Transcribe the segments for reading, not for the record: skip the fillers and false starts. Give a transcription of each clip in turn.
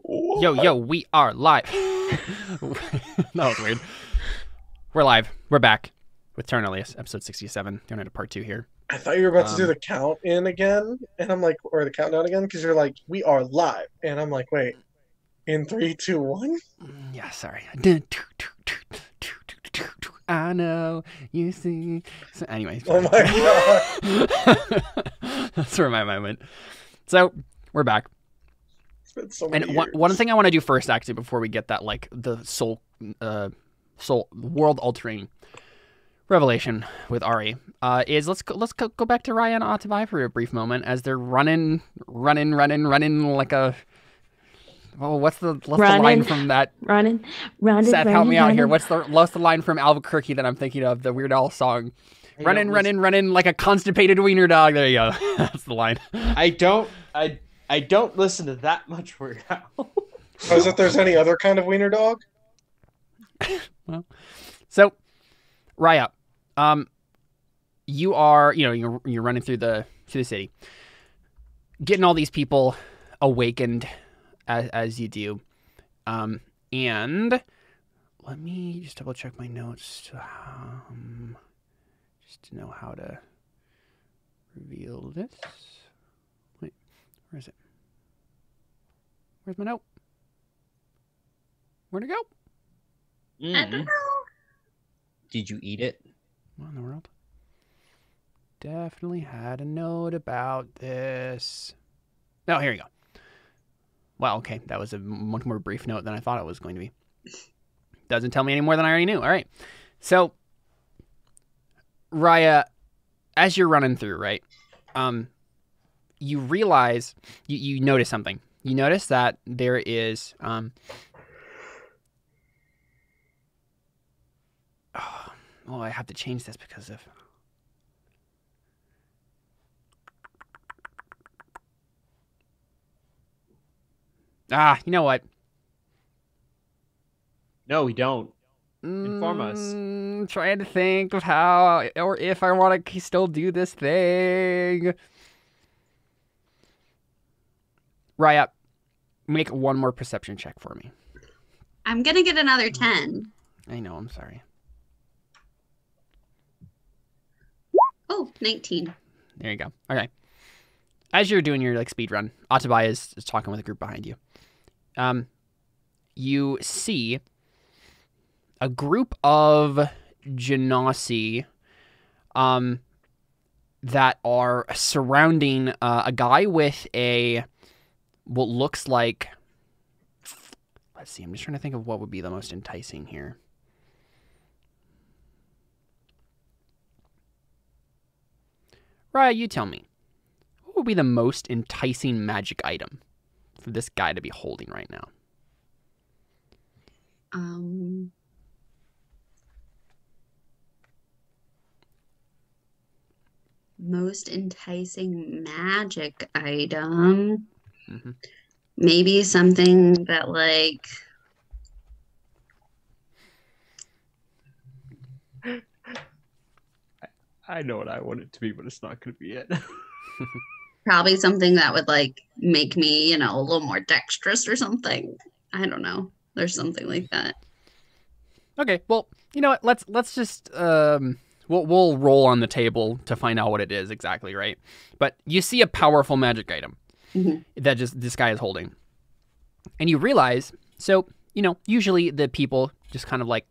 Yo, we are live. That was weird. We're live. We're back with Terra Nullius, episode 67. Going into part 2 here. I thought you were about to do the count in again, and I'm like, or the countdown again, because you're like, we are live, and I'm like, wait, in 3, 2, 1? Yeah, sorry. I know you see. So anyway. Oh my god. That's where my mind went. So we're back. It's been so many And years. one thing I want to do first, actually, before we get that, like the soul world altering revelation with Ari, is let's go back to Raya and Atabai for a brief moment as they're running like a. Oh, what's the line from that? Running. Seth, help me out here. What's the line from Albuquerque that I'm thinking of? The Weird Al song. Running like a constipated wiener dog. There you go. That's the line. I don't listen to that much Weird Al. As if there's any other kind of wiener dog? Well, so Raya, you are, you're running through the city, getting all these people awakened as you do, and let me just double check my notes just to know how to reveal this. Wait, where is it? Where's my note? Where'd it go? I don't know. Did you eat it? What in the world? Definitely had a note about this. Oh, here you go. Well, okay. That was a much more brief note than I thought it was going to be. Doesn't tell me any more than I already knew. All right. So, Raya, as you're running through, right, you realize, you notice something. You notice that there is... Oh, I have to change this because of... you know what? No, we don't. Inform us. Trying to think of how or if I want to still do this thing. Raya, make one more perception check for me. I'm gonna get another 10. I know, I'm sorry. Oh, 19. There you go. Okay. As you're doing your speed run, Atabai is talking with a group behind you. You see a group of Genasi that are surrounding a guy with what looks like... Let's see, I'm just trying to think of what would be the most enticing here. Raya, you tell me. What would be the most enticing magic item for this guy to be holding right now? Most enticing magic item. Mm-hmm. Maybe something that like... I know what I want it to be, but it's not going to be it. Probably something that would like make me, a little more dexterous or something. I don't know. There's something like that. Okay, well, you know what? Let's just we'll roll on the table to find out what it is exactly, right? But you see a powerful magic item that just this guy is holding, and you realize. So usually the people just kind of like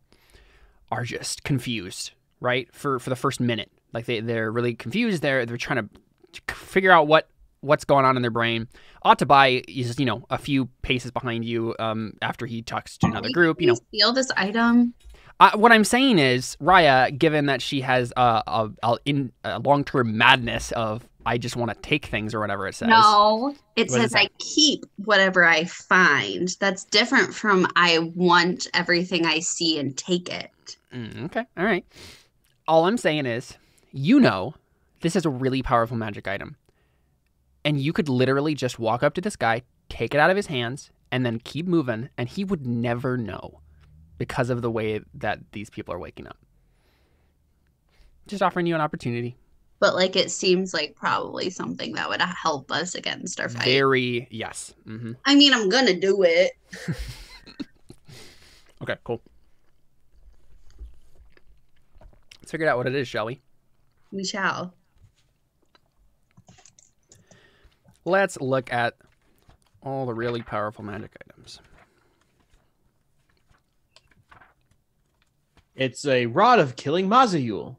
are just confused, right? For the first minute, like they're really confused. They're trying to figure out what's going on in their brain. Atabai is, a few paces behind you after he talks to another group. Can you steal this item? What I'm saying is, Raya, given that she has a long-term madness of I just want to take things or whatever it says. No, it says I keep whatever I find. That's different from I want everything I see and take it. Okay, all right. All I'm saying is, this is a really powerful magic item. And you could literally just walk up to this guy, take it out of his hands, and then keep moving, and he would never know because of the way that these people are waking up. Just offering you an opportunity. But like it seems like probably something that would help us against our fight. Very, yes. Mm-hmm. I mean, I'm gonna do it. Okay, cool. Let's figure out what it is, shall we? We shall. Let's look at all the really powerful magic items. It's a rod of killing Mazayul.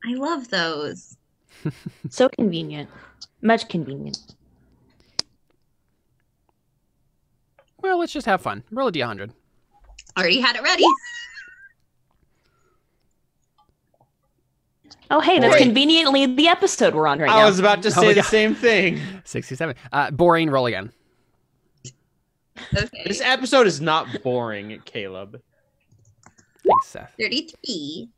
I love those. So convenient. Much convenient. Well, let's just have fun. Roll a d100. Already had it ready. Oh, hey, that's Wait. conveniently the episode we're on right I now. was about to Oh say my the God. same thing. 67. Boring, roll again. Okay. This episode is not boring, Caleb. Thanks, Seth. 33.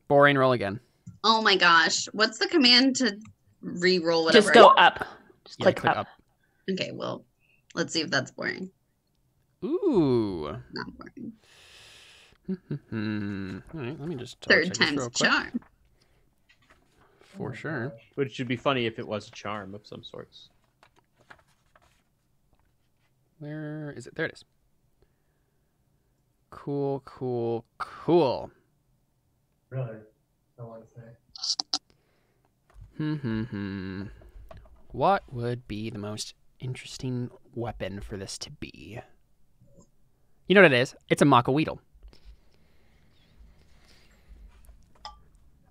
Boring, roll again. Oh my gosh. What's the command to re-roll whatever? Just go up. Just Yeah, click up. Okay, well, let's see if that's boring. Ooh. Not boring. All right, let me just Third check this time's real a quick. charm. For sure. But it should be funny if it was a charm of some sorts. Where is it? There it is. Cool, cool, cool. Really? I want to say. What would be the most interesting weapon for this to be? You know what it is? It's a Maka Weedle.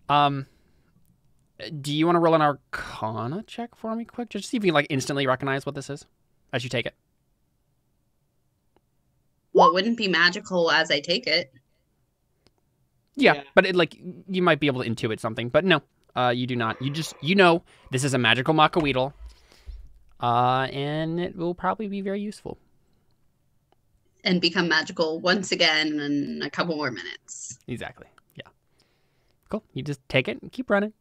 Do you want to roll an Arcana check for me quick? Just see if you like instantly recognize what this is as you take it. Well, it wouldn't be magical as I take it. Yeah, Yeah. but it like you might be able to intuit something, but no, you do not. You know this is a magical Maka Weedle, and it will probably be very useful. And become magical once again in a couple more minutes. Exactly. Yeah. Cool. You just take it and keep running.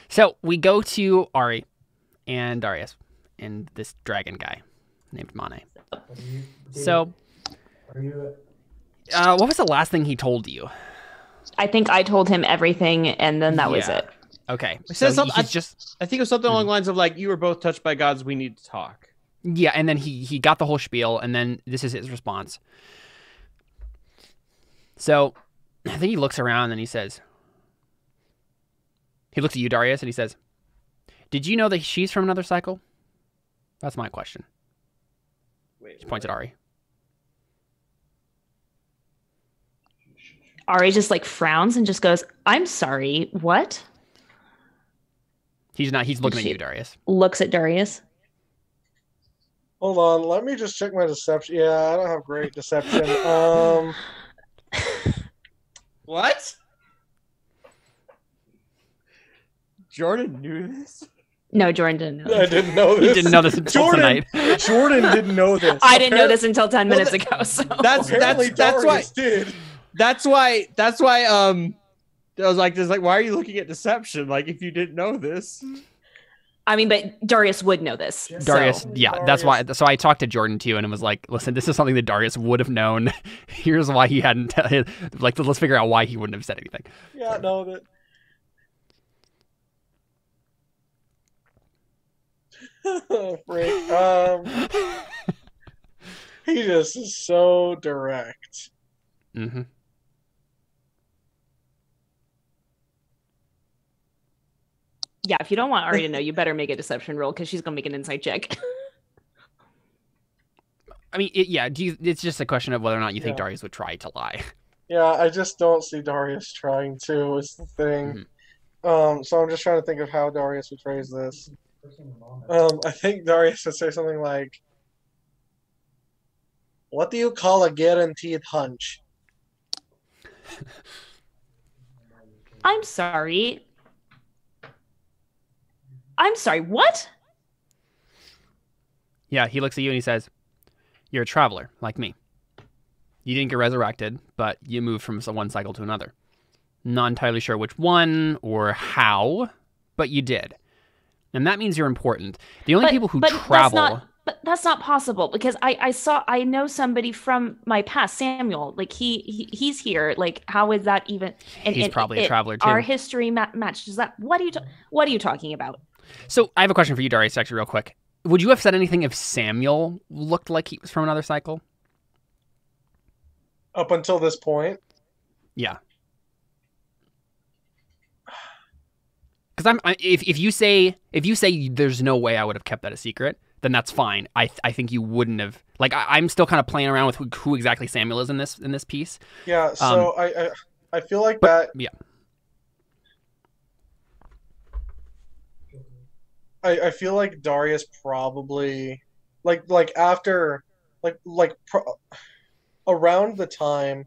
So we go to Ari and Darius and this dragon guy named Mane. So, what was the last thing he told you? I think I told him everything, and then that was Yeah. it. Okay. It So says something- he's just I think it was something along the lines of like, "You were both touched by gods. We need to talk." yeah, and then he got the whole spiel, and then this is his response. So I think he looks around and he says, he looks at you, Darius, and he says, "Did you know that she's from another cycle?" That's my question. He points at Ari. Ari just like frowns and just goes, "I'm sorry, what?" He's not. He's looking at She- you, Darius. Looks at Darius. Hold on, let me just check my deception. Yeah, I don't have great deception. What? Jordan knew this. No, Jordan didn't know. I This. didn't know He this. didn't know this until Jordan, tonight. Jordan didn't know this. I didn't know this until 10 minutes Well, ago. So That's Apparently that's why Darius did. that's why I was like, "Just like, why are you looking at deception? Like, if you didn't know this." I mean, but Darius would know this. Darius, So. yeah, that's why. So I talked to Jordan too, and it was like, listen, this is something that Darius would have known. Here's why he hadn't. Like, let's figure out why he wouldn't have said anything. Yeah, no, that. Freak. He just is so direct. Mm-hmm. Yeah, if you don't want Ari to know, you better make a deception roll because she's gonna make an insight check. I mean, it's just a question of whether or not you think Yeah. Darius would try to lie. Yeah, I just don't see Darius trying to, is the thing. So I'm just trying to think of how Darius would phrase this. I think Darius would say something like, "What do you call a guaranteed hunch?" I'm sorry. I'm sorry, what? Yeah, he looks at you and he says, "You're a traveler, like me. You didn't get resurrected, but you moved from one cycle to another. Not entirely sure which one or how, but you did. And that means you're important. The only people who but travel..." But that's not possible because I know somebody from my past, Samuel. Like he's here. Like how is that even? And He's probably a traveler too. Our history matches that. What are you talking about? So I have a question for you, Darius, actually, real quick. Would you have said anything if Samuel looked like he was from another cycle? Up until this point? Yeah. Because if you say there's no way I would have kept that a secret, then that's fine. I think you wouldn't have. Like I'm still kind of playing around with who exactly Samuel is in this piece. Yeah. So I feel like that. Yeah. I feel like Darius probably after around the time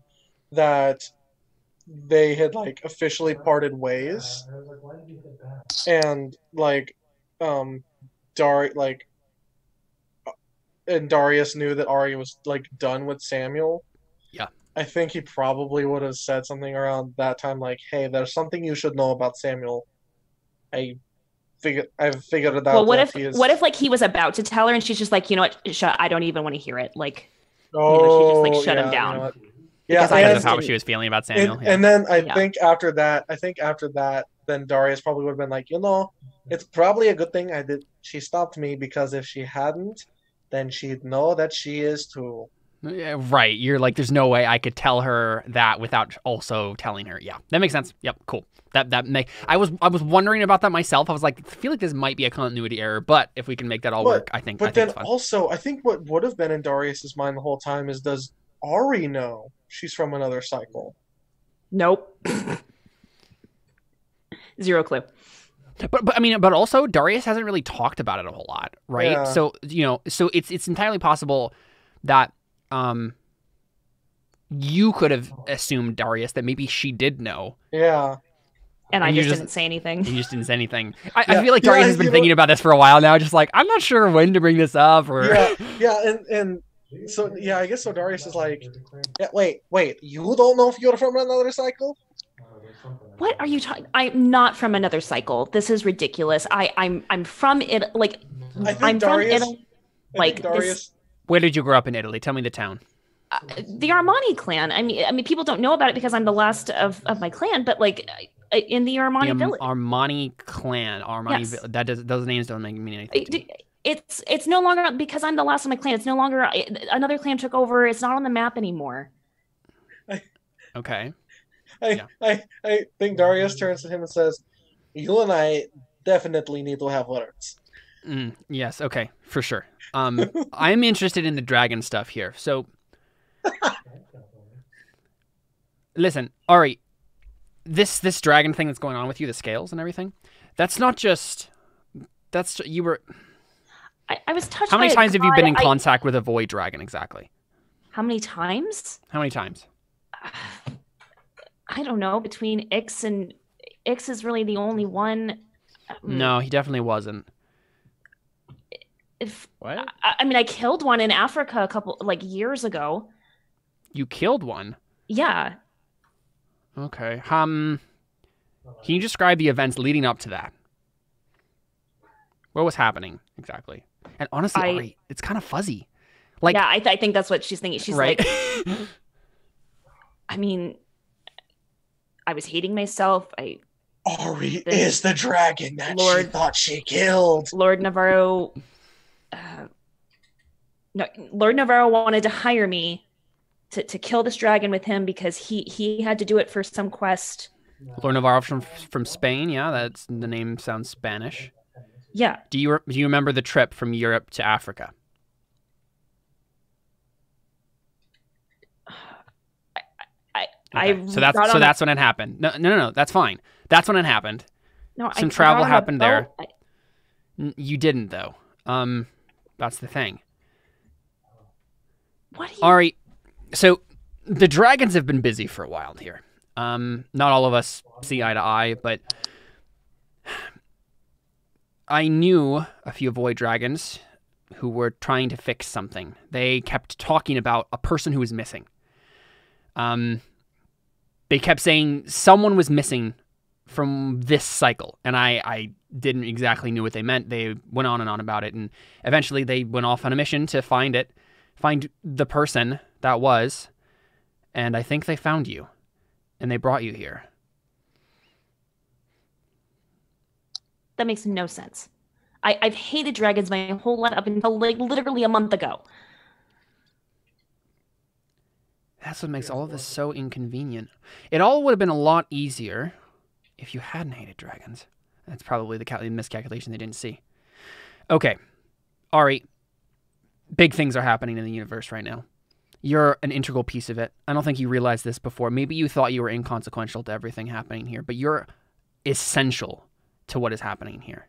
that they had like officially parted ways, and Darius knew that Arya was like done with Samuel. Yeah. I think he probably would have said something around that time like, "Hey, there's something you should know about Samuel. I've figured it out." Well, what if like he was about to tell her and she's just like, you know what, I don't even want to hear it. Like, she just like shut him down. You know, because of how she was feeling about Samuel. And then I think after that, then Darius probably would have been like, it's probably a good thing she stopped me, because if she hadn't, then she'd know that she is too. Yeah, right. You're like, there's no way I could tell her that without also telling her. Yeah, that makes sense. Yep, cool. I was wondering about that myself. I was like, I feel like this might be a continuity error, but if we can make that all work, I think. But then also, I think what would have been in Darius's mind the whole time is, does Ari know she's from another cycle? Nope. Zero clue. But also Darius hasn't really talked about it a whole lot, right? Yeah. So it's entirely possible that you could have assumed, Darius, that maybe she did know. Yeah. And I just didn't say anything. You just didn't say anything. I feel like Darius has been thinking about this for a while now, just like, I'm not sure when to bring this up. Or and so I guess so. Darius is like, wait, you don't know if you're from another cycle? What are you talking? I'm not from another cycle. This is ridiculous. I'm from it. Like I'm from Italy. Like Darius. Where did you grow up in Italy? Tell me the town. The Armani clan. I mean, people don't know about it because I'm the last of my clan. But like in the Armani village. Armani clan. Yes. That those names don't mean anything. It's no longer, because I'm the last of my clan. It's no longer another clan took over. It's not on the map anymore. Okay. I think Darius turns to him and says, "You and I definitely need to have words." Yes. Okay. For sure. I'm interested in the dragon stuff here. So, listen, Ari, this dragon thing that's going on with you, the scales and everything, that's not just. You were. I was touched. How many by times have you been in contact with a void dragon exactly? How many times? How many times? I don't know. Between Ix and Ix is really the only one. No, he definitely wasn't. What? I mean, I killed one in Africa a couple years ago. You killed one? Yeah. Okay. Can you describe the events leading up to that? What was happening exactly? And honestly, Ari, it's kind of fuzzy. Like, yeah, I think that's what she's thinking. She's right? like, I mean, I was hating myself. Ari is the dragon that she thought she killed. Lord Navarro. No, Lord Navarro wanted to hire me to kill this dragon with him because he had to do it for some quest. Lord Navarro from Spain. Yeah, that's the name sounds Spanish. Yeah. Do you remember the trip from Europe to Africa? So that's when it happened. No, that's fine. That's when it happened. No, some travel happened there. You didn't though. That's the thing. What? Ari, so the dragons have been busy for a while here. Not all of us see eye to eye, but I knew a few void dragons who were trying to fix something. They kept talking about a person who was missing. They kept saying someone was missing from this cycle, and I didn't exactly knew what they meant. They went on and on about it, and eventually they went off on a mission to find the person that was, and I think they found you, and they brought you here. That makes no sense. I've hated dragons my whole life up until like literally a month ago. That's what makes all of this so inconvenient. It all would have been a lot easier if you hadn't hated dragons. That's probably the miscalculation they didn't see. Okay, Ari, big things are happening in the universe right now. You're an integral piece of it. I don't think you realized this before. Maybe you thought you were inconsequential to everything happening here, but you're essential to what is happening here.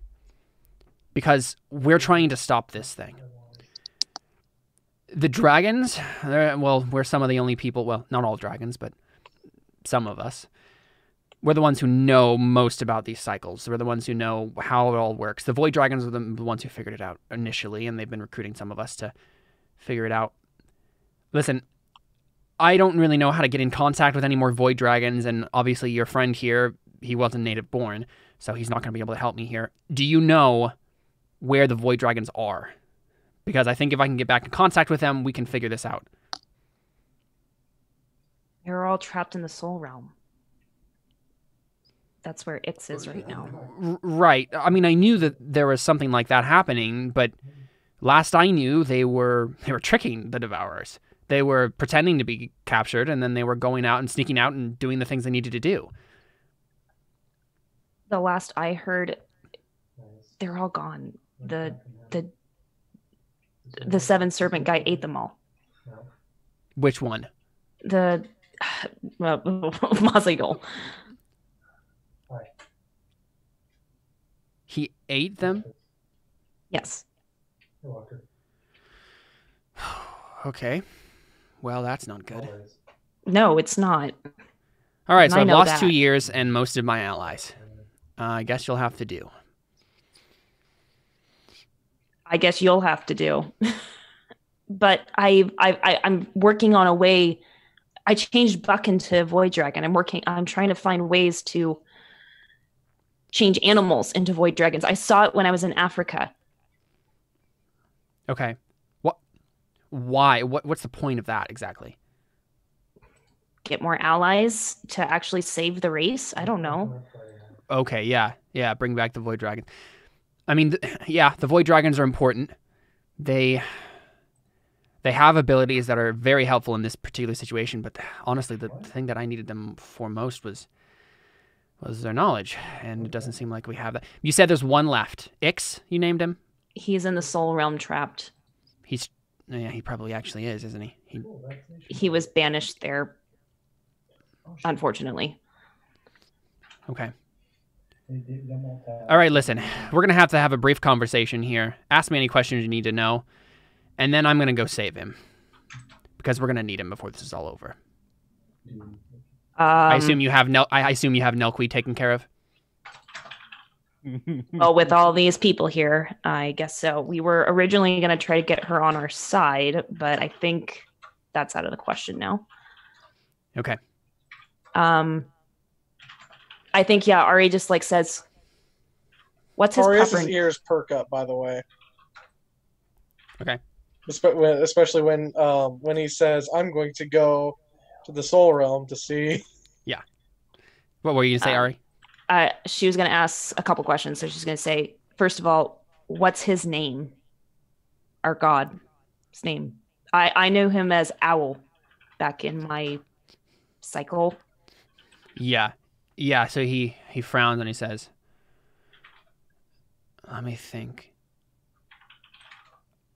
Because we're trying to stop this thing. The dragons, we're some of the only people, well, not all dragons, but some of us. We're the ones who know most about these cycles. We're the ones who know how it all works. The void dragons were the ones who figured it out initially, and they've been recruiting some of us to figure it out. Listen, I don't really know how to get in contact with any more void dragons, and obviously your friend here, he wasn't native born, so he's not going to be able to help me here. Do you know where the void dragons are? Because I think if I can get back in contact with them, we can figure this out. They're all trapped in the soul realm. That's where Ix is right now. Right. I mean, I knew that there was something like that happening, but last I knew, they were tricking the Devourers. They were pretending to be captured, and then they were going out and sneaking out and doing the things they needed to do. The last I heard, they're all gone. The seven serpent guy ate them all. Which one? The Mazagal. He ate them? Yes. Okay. Well, that's not good. No, it's not. All right, so I've lost that. 2 years and most of my allies. I guess you'll have to do. I guess you'll have to do. But I'm working on a way. I changed Buck into Void Dragon. I'm trying to find ways to change animals into Void Dragons. I saw it when I was in Africa. Okay. What? Why? What's the point of that exactly? Get more allies to actually save the race? I don't know. Okay, yeah, bring back the Void Dragon. I mean, the Void Dragons are important. They have abilities that are very helpful in this particular situation, but honestly, the thing that I needed them for most was their knowledge, and it doesn't seem like we have that. You said there's one left. Ix, you named him? He's in the soul realm trapped. He probably actually is, isn't he? He was banished there, unfortunately. Okay. All right, listen. We're going to have a brief conversation here. Ask me any questions you need to know, and then I'm going to go save him because we're going to need him before this is all over. I assume you have NELQUI taken care of? Well, with all these people here, I guess so. We were originally going to try to get her on our side, but I think that's out of the question now. Okay. I think, Ari just says, what's his Arias' preference? ears perk up, by the way. Okay. Especially when he says, I'm going to go to the soul realm to see. Yeah. What were you going to say, Ari? She was going to ask a couple questions. So she's going to say, first of all, what's his name? Our god's name. I knew him as Owl back in my cycle. Yeah. Yeah, so he frowns and he says, let me think.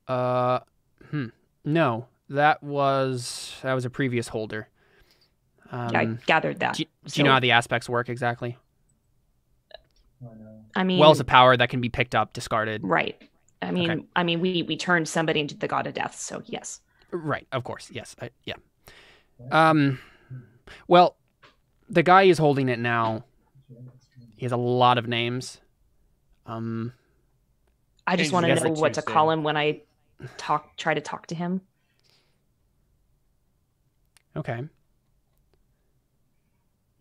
No, that was a previous holder. I gathered that. Do you know how the aspects work exactly? I mean, wells of power that can be picked up, discarded. Right. Okay. We turned somebody into the god of death, so yes. Right, of course, yes, yeah. Well, the guy who's holding it now, he has a lot of names. I just want to know what to call him when I try to talk to him. Okay.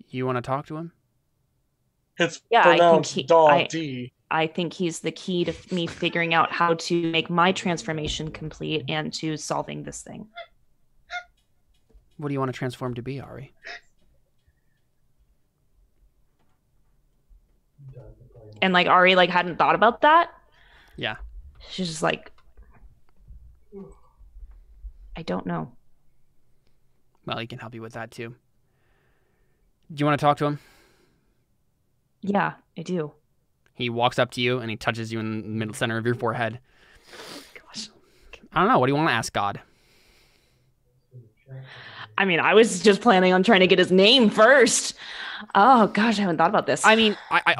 You want to talk to him? It's pronounced D. I think he's the key to me figuring out how to make my transformation complete and to solving this thing. What do you want to transform to be, Ari? And like Ari like hadn't thought about that. Yeah. She's just like, I don't know. Well, he can help you with that too. Do you want to talk to him? Yeah, I do. He walks up to you and he touches you in the middle center of your forehead. Gosh. I don't know. What do you want to ask God? I mean, I was just planning on trying to get his name first. Oh gosh, I haven't thought about this. I mean,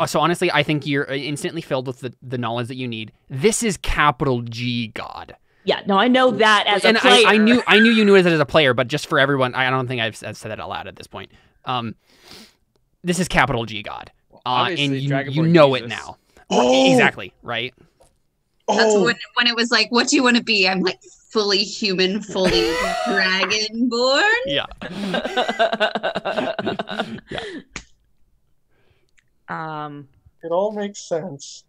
so honestly, I think you're instantly filled with the knowledge that you need. This is capital G God. Yeah, no, I know that as a player. I knew you knew it as a player, but just for everyone, I don't think I've said that out loud at this point. This is capital G God, and you know it now. Oh! Exactly, right? That's Oh, when it was like, what do you want to be? I'm like, fully human, fully dragonborn. Yeah. it all makes sense.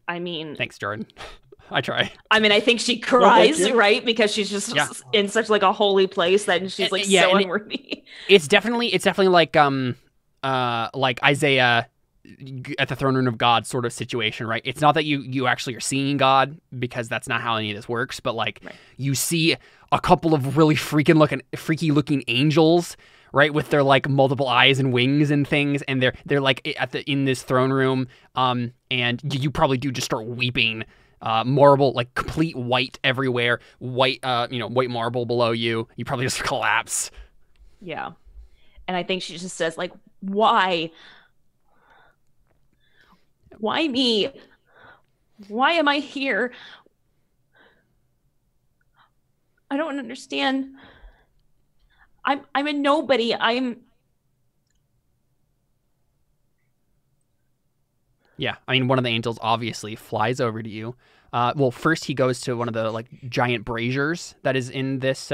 I mean, Thanks, Jordan. I try. I mean, I think she cries, you. right? Because she's just in such like a holy place that she's like so unworthy. It's definitely like Isaiah at the throne room of God sort of situation, right? It's not that you actually are seeing God, because that's not how any of this works, but like you see a couple of really freaky looking angels, right, with their like multiple eyes and wings and things, and they're like in this throne room, and you probably do just start weeping. Marble, like complete white everywhere, white marble below you. You probably just collapse. Yeah. And I think she just says like, why me? Why am I here? I don't understand. I'm a nobody. Yeah, I mean, one of the angels obviously flies over to you. Well, first he goes to one of the like giant braziers that is in this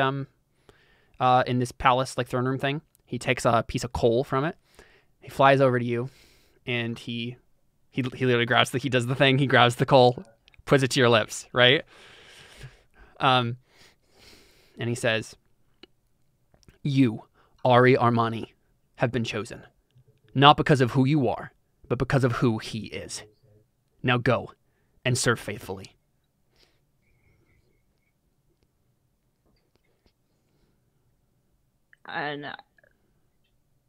palace like throne room thing. He takes a piece of coal from it. He flies over to you, and he literally grabs he does the thing. He grabs the coal, puts it to your lips, right? And he says, "You, Ari Armani, have been chosen, not because of who you are, but because of who he is. Now go and serve faithfully." And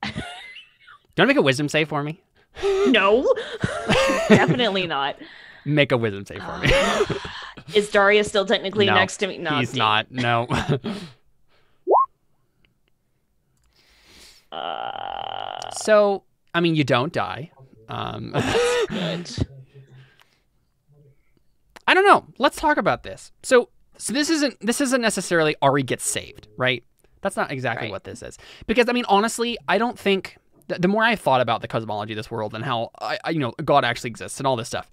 Do you want to make a wisdom save for me? no, definitely not. Make a wisdom save for me. Is Daria still technically No, next to me? No, he's not. No. So, I mean, you don't die. Good. I don't know. Let's talk about this. So this isn't necessarily Ari gets saved, right? That's not exactly what this is. Because I mean, honestly, I don't think the more I thought about the cosmology of this world and how God actually exists and all this stuff,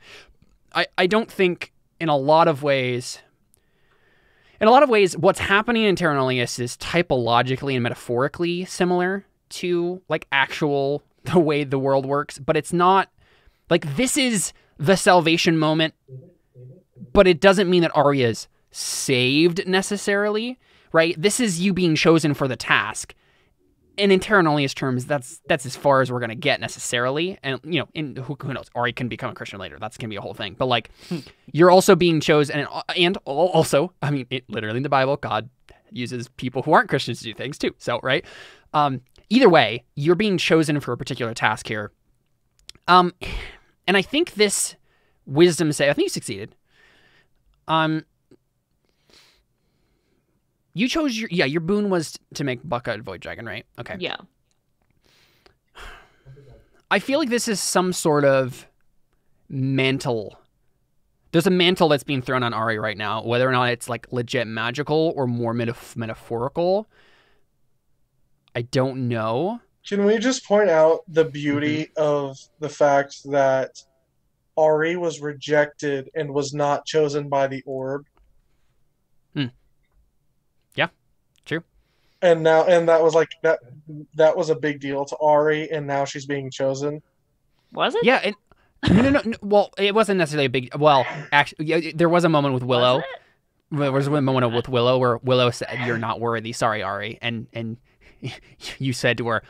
I don't think in a lot of ways, what's happening in Terra Nullius is typologically and metaphorically similar to like actual the way the world works, but it's not like this is the salvation moment, but it doesn't mean that Arya is saved necessarily, right? This is you being chosen for the task. And in Terra Nullius terms, that's as far as we're going to get necessarily. And, who knows? Ari can become a Christian later. That's going to be a whole thing. But, like, you're also being chosen. And also, I mean, literally in the Bible, God uses people who aren't Christians to do things too. So, right? Either way, you're being chosen for a particular task here. And I think this wisdom say, I think you succeeded. You chose your boon was to make Bucka a void dragon, right? Okay. Yeah. I feel like this is some sort of mantle. There's a mantle that's being thrown on Ari right now, whether or not it's like legit magical or more metaphorical. I don't know. Can we just point out the beauty of the fact that Ari was rejected and was not chosen by the orb? Yeah, true. And that was like that was a big deal to Ari, and now she's being chosen. Was it? Yeah, and no. Well, it wasn't necessarily a big. Well, actually, yeah, there was a moment with Willow. Was it? There was a moment with Willow where Willow said, "You're not worthy. Sorry, Ari," and you said to her,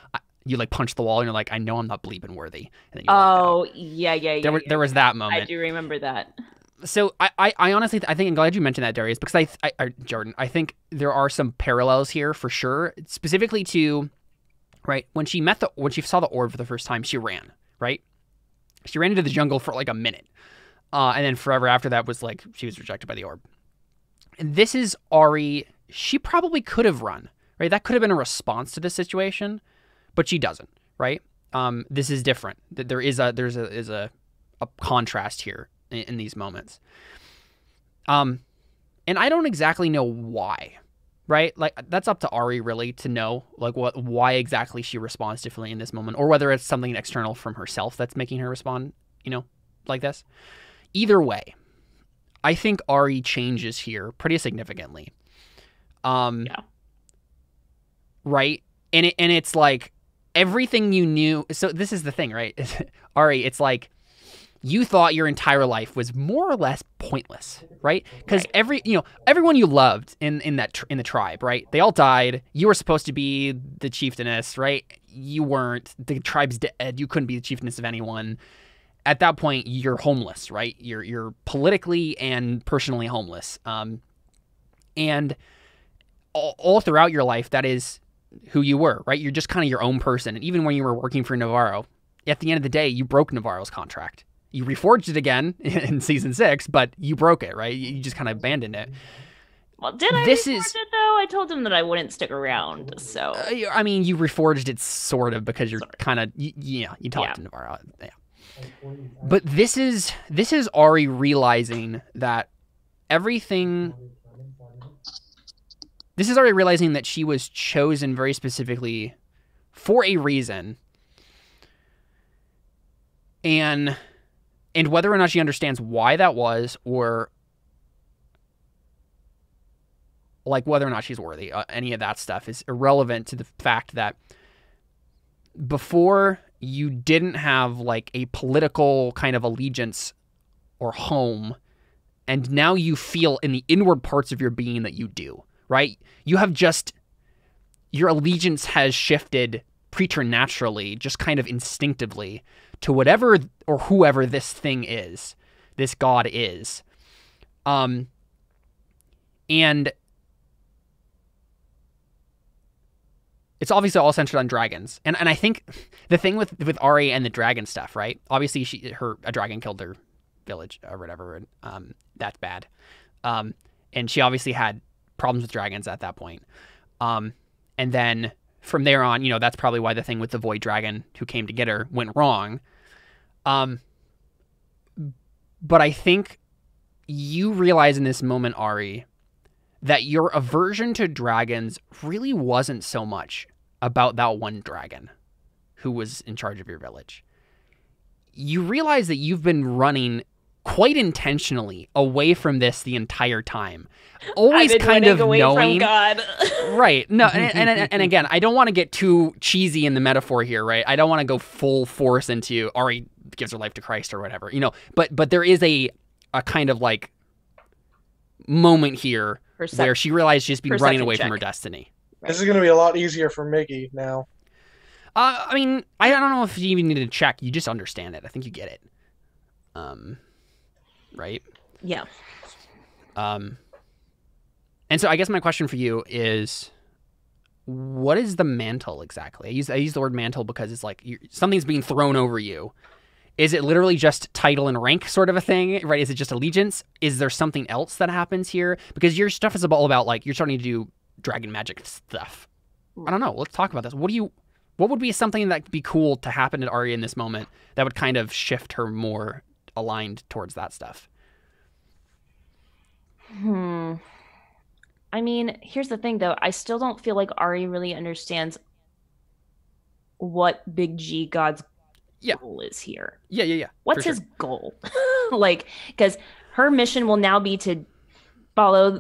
you like punched the wall, and you're like, "I know I'm not bleeping worthy." And then you walked out. Yeah. There was that moment. I do remember that. So I honestly I think I'm glad you mentioned that, Darius, because Jordan, I think there are some parallels here for sure, specifically to right when she saw the orb for the first time, she ran, right? She ran into the jungle for like a minute, and then forever after that was like she was rejected by the orb. And this is Ari. She probably could have run, right? That could have been a response to this situation, but she doesn't, right? This is different. There's a contrast here in these moments. And I don't exactly know why, right? Like that's up to Ari really to know like why exactly she responds differently in this moment, or whether it's something external from herself that's making her respond, like this. Either way, I think Ari changes here pretty significantly. Yeah. Right? And it's like everything you knew. So this is the thing, right? Ari, it's like you thought your entire life was more or less pointless, right? Because everyone you loved in the tribe, right? They all died. You were supposed to be the chieftainess, right? You weren't. The tribe's dead. You couldn't be the chieftainess of anyone. At that point, you're homeless, right? You're politically and personally homeless. And all throughout your life, that is who you were, right? You're just kind of your own person. And even when you were working for Navarro, at the end of the day, you broke Navarro's contract. You reforged it again in season 6, but you broke it, right? You just kind of abandoned it. Well, did I reforge it though? I told him that I wouldn't stick around. So I mean, you reforged it sort of because you're kind of you talked to Navarro. Yeah. But this is Ari realizing that everything. This is Ari realizing that she was chosen very specifically for a reason, and whether or not she understands why that was, or like whether or not she's worthy, any of that stuff is irrelevant to the fact that before you didn't have like a political kind of allegiance or home, and now you feel in the inward parts of your being that you do, right? You have just, your allegiance has shifted preternaturally, just kind of instinctively, to whatever or whoever this thing is, this god is. And it's obviously all centered on dragons. And I think the thing with Ari and the dragon stuff, right? Obviously a dragon killed her village or whatever, and that's bad. And she obviously had problems with dragons at that point. And then from there on, that's probably why the thing with the void dragon who came to get her went wrong. But I think you realize in this moment, Ari, that your aversion to dragons really wasn't so much about that one dragon who was in charge of your village. You realize that you've been running quite intentionally away from this the entire time. Always kind of knowing. From God. Right. No, and again, I don't want to get too cheesy in the metaphor here, right? I don't want to go full force into Ari gives her life to Christ or whatever, but there is a kind of like moment here where she realized she's been running away from her destiny. Right. This is going to be a lot easier for Mickey now. I mean, I don't know if you even need to check. You just understand it. I think you get it. Right? Yeah. And so I guess my question for you is, what is the mantle exactly? I use the word mantle because it's like something's being thrown over you. Is it literally just title and rank sort of a thing, right? Is it just allegiance? Is there something else that happens here? Because your stuff is all about like you're starting to do dragon magic stuff. I don't know. Let's talk about this. What would be something that would be cool to happen to Arya in this moment that would kind of shift her more aligned towards that stuff? I mean, here's the thing though. I still don't feel like Ari really understands what Big G God's goal is here. Yeah. What's his goal? Like, because her mission will now be to follow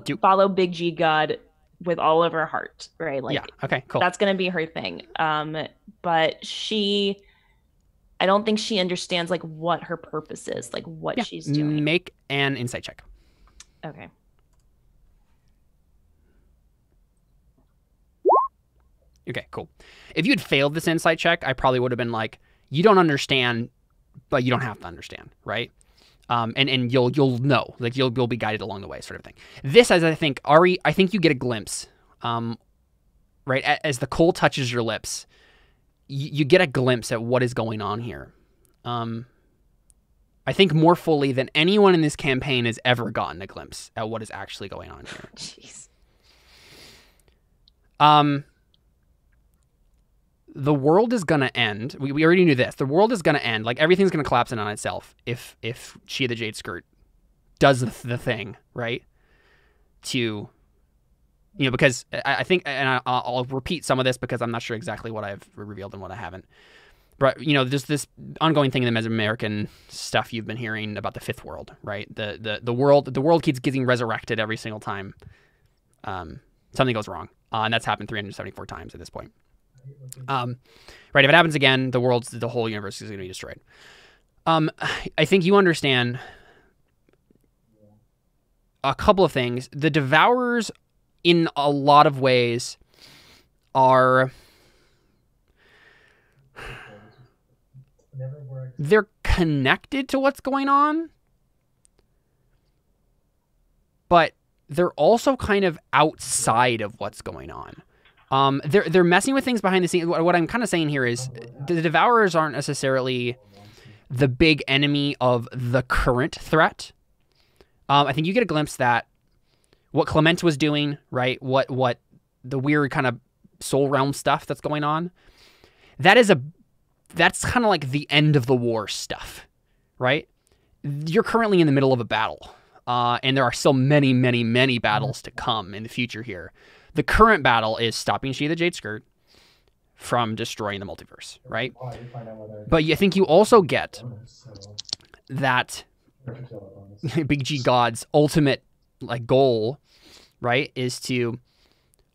Big G God with all of her heart, right? Like, yeah. Okay, cool. That's going to be her thing. But she, I don't think she understands like what her purpose is, like what she's doing. Make an insight check. Okay. Okay, cool. If you had failed this insight check, I probably would have been like, you don't understand, but you don't have to understand, right? And you'll know, like you'll be guided along the way, sort of thing. This, as I think, Ari, I think you get a glimpse, right? As the coal touches your lips, you get a glimpse at what is going on here. I think more fully than anyone in this campaign has ever gotten a glimpse at what is actually going on here. Jeez. The world is gonna end. We already knew this. The world is gonna end. Like everything's gonna collapse in on itself if she the Jade Skirt does the thing, right? To, because I think, and I'll repeat some of this because I'm not sure exactly what I've revealed and what I haven't. But there's this ongoing thing in the Mesoamerican stuff you've been hearing about the fifth world, right? The world keeps getting resurrected every single time something goes wrong, and that's happened 374 times at this point. Right, if it happens again, the whole universe is going to be destroyed. I think you understand a couple of things. The Devourers, in a lot of ways, they're connected to what's going on, but they're also kind of outside of what's going on. They're messing with things behind the scenes. What I'm kind of saying here is the Devourers aren't necessarily the big enemy of the current threat. I think you get a glimpse that what Clement was doing, right? What the weird kind of soul realm stuff that's going on. That's kind of like the end of the war stuff, right? You're currently in the middle of a battle, and there are still many, many, many battles to come in the future here. The current battle is stopping She the Jade Skirt from destroying the multiverse, right? But I think you also get that Big G God's ultimate goal, right, is to,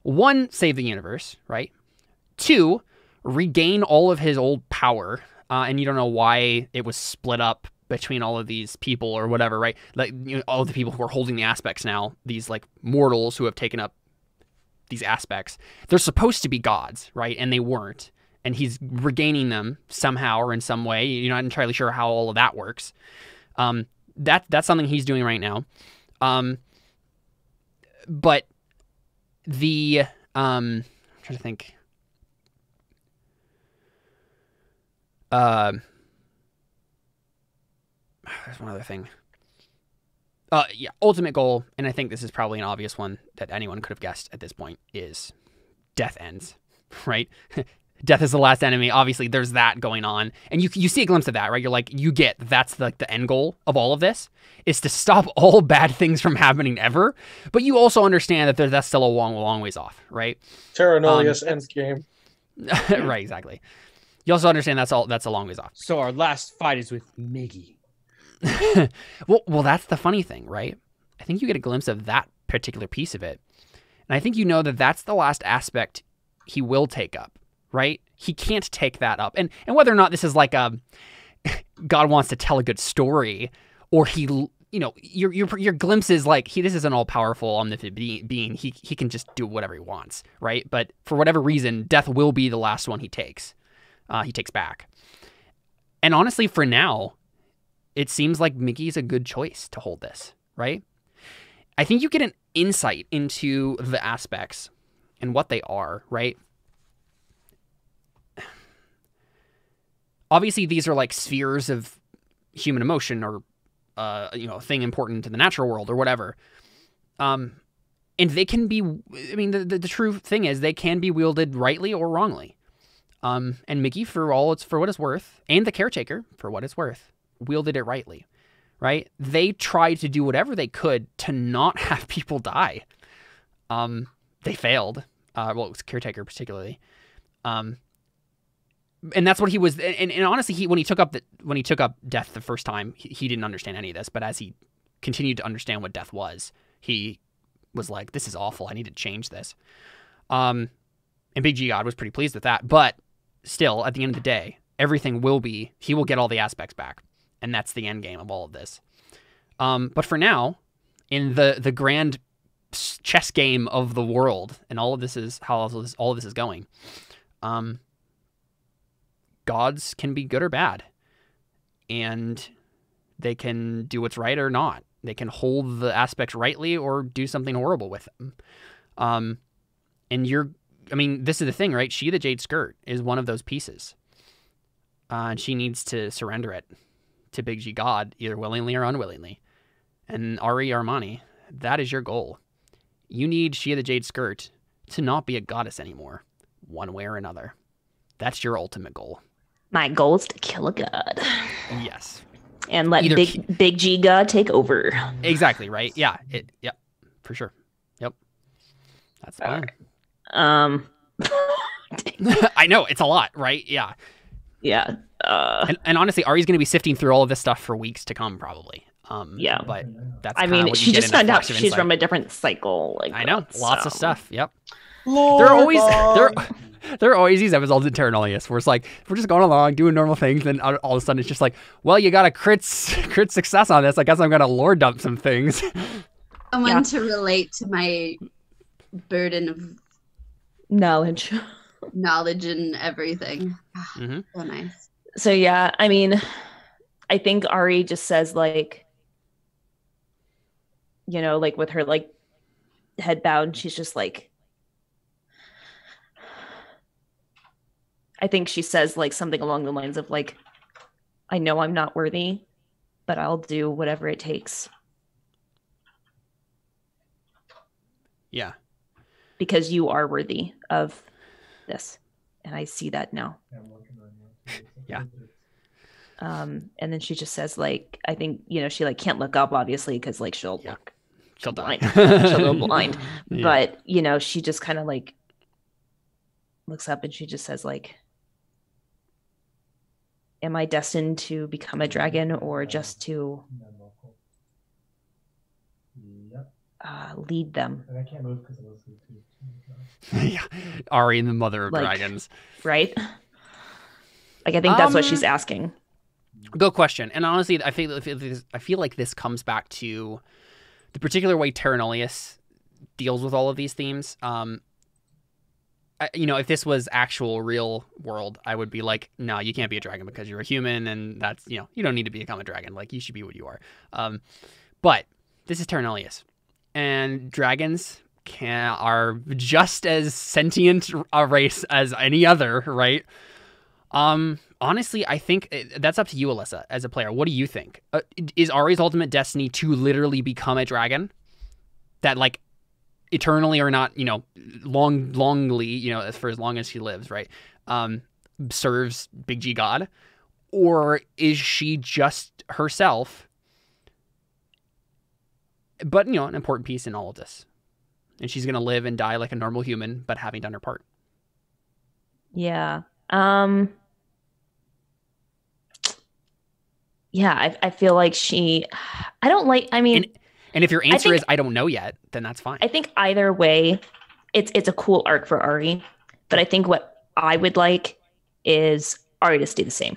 1, save the universe, right? 2, regain all of his old power, and you don't know why it was split up between all of these people or whatever, right? Like all of the people who are holding the aspects now, these mortals who have taken up these aspects, they're supposed to be gods, right? And they weren't. And he's regaining them somehow or in some way. You're not entirely sure how all of that works. That's something he's doing right now. But I'm trying to think. There's one other thing. Ultimate goal, and I think this is probably an obvious one that anyone could have guessed at this point, is death ends, right? Death is the last enemy. Obviously, there's that going on. And you see a glimpse of that, right? You're like, that's the end goal of all of this, is to stop all bad things from happening ever. But you also understand that that's still a long, long ways off, right? Terra Nullius endgame. Right, exactly. You also understand that's a long ways off. So our last fight is with Miggy. well, that's the funny thing, right? I think you get a glimpse of that particular piece of it. And I think you know that that's the last aspect he will take up, right? He can't take that up. And whether or not this is like God wants to tell a good story, or he, your glimpse is like, this is an all-powerful omnipotent being. He can just do whatever he wants, right? But for whatever reason, death will be the last one he takes back. And honestly, for now, it seems like Mickey's a good choice to hold this, right? I think you get an insight into the aspects and what they are, right? Obviously, these are spheres of human emotion or, a thing important to the natural world or whatever. And they can be, the true thing is they can be wielded rightly or wrongly. And Mickey, for what it's worth, and the Caretaker, for what it's worth, wielded it rightly, right? They tried to do whatever they could to not have people die. They failed. It was Caretaker particularly. And that's what he was. And honestly, when he took up death the first time, he didn't understand any of this. But as he continued to understand what death was, he was like, "This is awful. I need to change this." And Big G God was pretty pleased with that. But still, at the end of the day, everything will be, he will get all the aspects back. And that's the end game of all of this. But for now, in the grand chess game of the world, and all of this is how all of this is going, gods can be good or bad. And they can do what's right or not. They can hold the aspects rightly or do something horrible with them. And this is the thing, right? She, the Jade Skirt, is one of those pieces. And she needs to surrender it to Big G God, either willingly or unwillingly. And Ari Armani, that is your goal. You need Shia the Jade Skirt to not be a goddess anymore, one way or another. That's your ultimate goal. My goal is to kill a god. Yes. And let Big G God take over. Exactly, right? Yeah. Yep. For sure. Yep. That's the plan. I know, it's a lot, right? Yeah. Yeah. And honestly, Ari's going to be sifting through all of this stuff for weeks to come, probably. Yeah. But that's what she just found out she's insight. from a different cycle. Like I know. Lots of stuff. Yep. Lord There are always these episodes in Terra Nullius where it's like, we're just going along, doing normal things, and then all of a sudden it's just like, well, you got a crit success on this. I guess I'm going to lore dump some things. Someone to relate to my burden of knowledge and everything. Mm-hmm. So nice. So yeah, I mean, I think Ari just says like, you know, like with her like head bowed, she's just like, I think she says like something along the lines of like, I know I'm not worthy, but I'll do whatever it takes. Yeah. Because you are worthy of this. And I see that now. Yeah. And then she just says like, I think, you know, she like can't look up obviously because like she'll die. She'll go blind. Yeah. But, you know, she just kind of like looks up and she just says like, am I destined to become a dragon or just to lead them? And I can't move because of those two. Yeah. Ari and the mother of dragons. Right? Like, I think that's what she's asking. Good question. And honestly, I feel like this comes back to the particular way Terra Nullius deals with all of these themes. You know, if this was actual real world, I would be like, no, you can't be a dragon because you're a human, and that's, you know, you don't need to become a dragon. Like, you should be what you are. But this is Terra Nullius, and dragons are just as sentient a race as any other, right? Honestly, I think that's up to you, Alyssa, as a player. What do you think? Is Ari's ultimate destiny to literally become a dragon? That, like, eternally or not, you know, longly, you know, for as long as she lives, right? Serves Big G God? Or is she just herself, but, you know, an important piece in all of this? And she's going to live and die like a normal human, but having done her part. Yeah. Yeah, I feel like And if your answer is I don't know yet, then that's fine. I think either way, it's a cool arc for Ari. But I think what I would like is Ari to stay the same.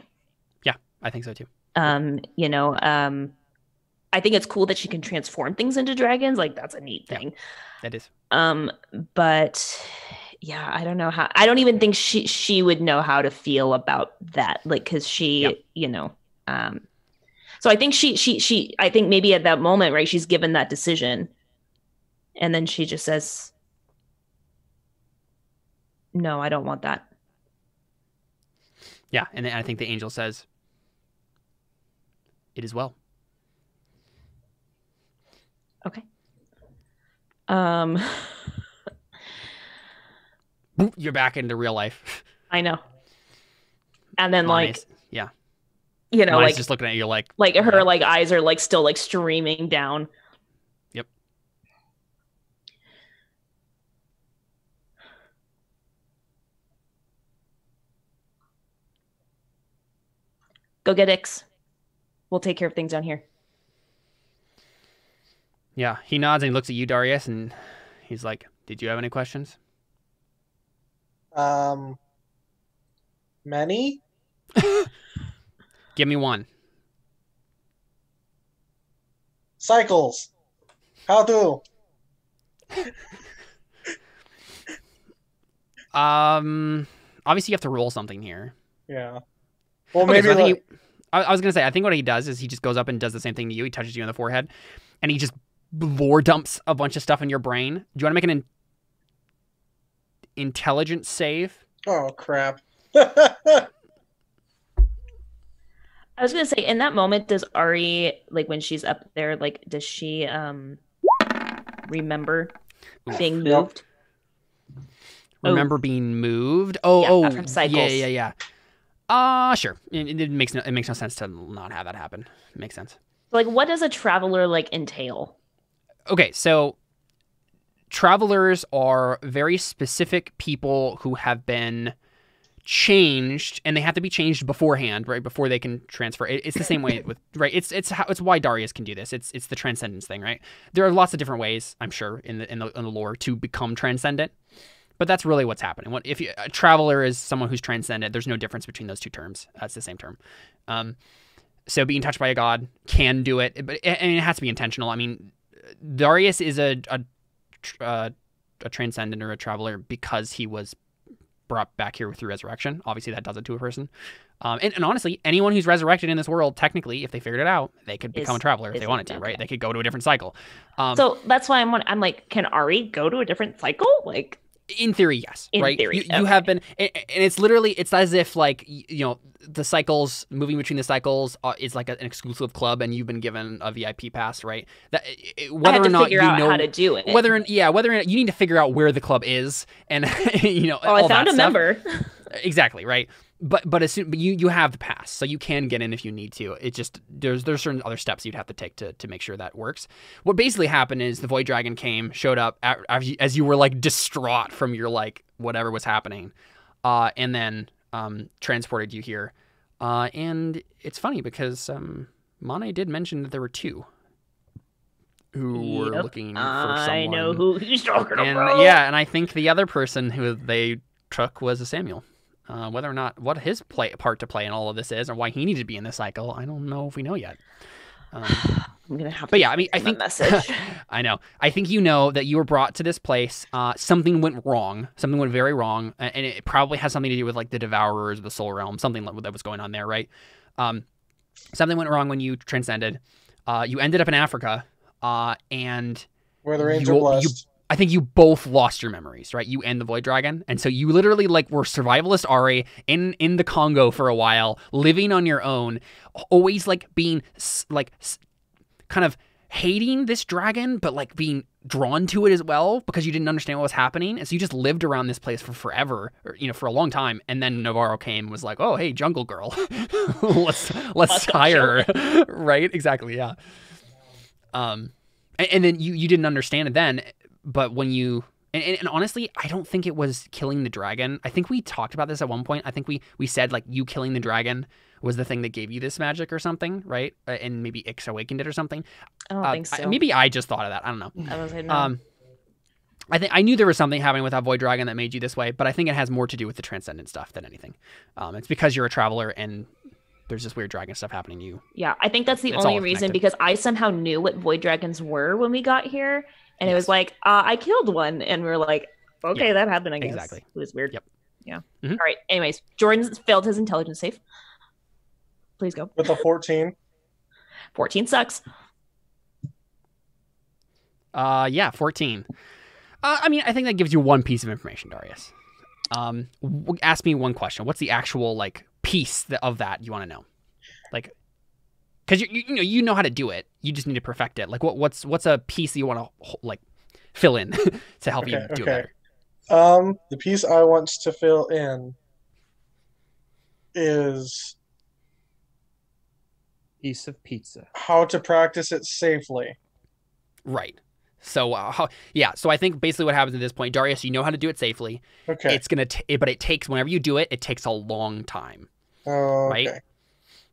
Yeah, I think so too. You know, I think it's cool that she can transform things into dragons. Like, that's a neat thing. Yeah, that is. But yeah, I don't know how. I don't even think she would know how to feel about that. Like, because she, you know. So I think I think maybe at that moment, right, she's given that decision, and then she just says, "No, I don't want that." Yeah, and then I think the angel says, "It is well." Okay. You're back into real life. I know. And then Nice. Yeah. You know, Moni's like just looking at you like her like eyes are like still like streaming down. Yep. Go get Ix. We'll take care of things down here. Yeah, he nods and he looks at you, Darius, and he's like, "Did you have any questions?" Many? Give me one. Cycles. How to? Obviously you have to roll something here. Yeah. Well, Okay, maybe so I think like, I was gonna say, I think what he does is he just goes up and does the same thing to you. He touches you on the forehead, and he just lore dumps a bunch of stuff in your brain. Do you want to make an intelligence save? oh crap. I was gonna say, in that moment, does Ari, like when she's up there, like does she remember being Yep. moved? Remember being moved? Oh, Yeah, from cycles. Yeah. Sure. It makes no sense to not have that happen. It makes sense. Like, what does a traveler like entail? Okay, so travelers are very specific people who have been changed, and they have to be changed beforehand, right? Before they can transfer. It's the same way with right. It's why Darius can do this. It's the transcendence thing, right? There are lots of different ways, I'm sure, in the lore to become transcendent. But that's really what's happening. If a traveler is someone who's transcendent, there's no difference between those two terms. That's the same term. So being touched by a god can do it, but it has to be intentional. I mean, Darius is a transcendent or a traveler because he was brought back here through resurrection. Obviously, that does it to a person. And honestly, anyone who's resurrected in this world, technically, if they figured it out, they could become a traveler if they wanted to, right? They could go to a different cycle. So that's why I'm like, can Ari go to a different cycle? Like, in theory, yes. In right? theory, You have been, and it's literally, it's as if like, the cycles, moving between the cycles is like an exclusive club, and you've been given a VIP pass, right? That whether I have to or not figure you out know how to do it. whether or not you need to figure out where the club is, and Oh, all I found that a stuff. member. Exactly, right. But you have the pass, so you can get in if you need to. It just there's certain other steps you'd have to take to make sure that works. What basically happened is the Void Dragon showed up as you were like distraught from your like whatever was happening, and then transported you here. And it's funny because Mane did mention that there were two who were looking for someone. I know who he's talking and about. yeah, and I think the other person who they took was a Samuel. Whether or not what his part to play in all of this is, or why he needed to be in this cycle, I don't know if we know yet. I'm gonna have. But yeah, I mean, I send think a message. I know. I think you know that you were brought to this place. Something went wrong. Something went very wrong, and it probably has something to do with like the Devourers of the Soul Realm. Something that was going on there, right? Something went wrong when you transcended. You ended up in Africa, and where the rains are blessed. I think you both lost your memories, right? You and the Void Dragon. And so you literally like were survivalist Ari in the Congo for a while, living on your own, always like being like kind of hating this dragon, but like being drawn to it as well because you didn't understand what was happening. And so you just lived around this place for forever, or, for a long time. And then Navarro came and was like, oh, hey, jungle girl, let's hire her. Right? Exactly. Yeah. And then you didn't understand it then. But when you and honestly, I don't think it was killing the dragon. I think we talked about this at one point. I think we said like you killing the dragon was the thing that gave you this magic or something, right? And maybe Ix awakened it or something. I don't think so. Maybe I just thought of that. I don't know. I was like, no. I knew there was something happening with that Void Dragon that made you this way, but I think it has more to do with the transcendent stuff than anything. It's because you're a traveler and there's this weird dragon stuff happening to you. Yeah, I think that's the It's only all reason, connected. because I somehow knew what void dragons were when we got here, and it was like, I killed one, and we were like, okay, Yeah, that happened, I guess. exactly. It was weird. Yep. Yeah. Mhm. All right. Anyways, Jordan's failed his intelligence save. Please go. With a 14. 14 sucks. 14. I mean, I think that gives you one piece of information, Darius. Ask me one question. What's the actual like piece of that you want to know? Like, because you know how to do it. You just need to perfect it. Like, what's a piece that you want to like fill in to help you do it better? The piece I want to fill in is Piece of pizza. how to practice it safely. Right. So so I think basically what happens at this point, Darius, you know how to do it safely. Okay. It's gonna, but it takes whenever you do it, it takes a long time. Okay. Right?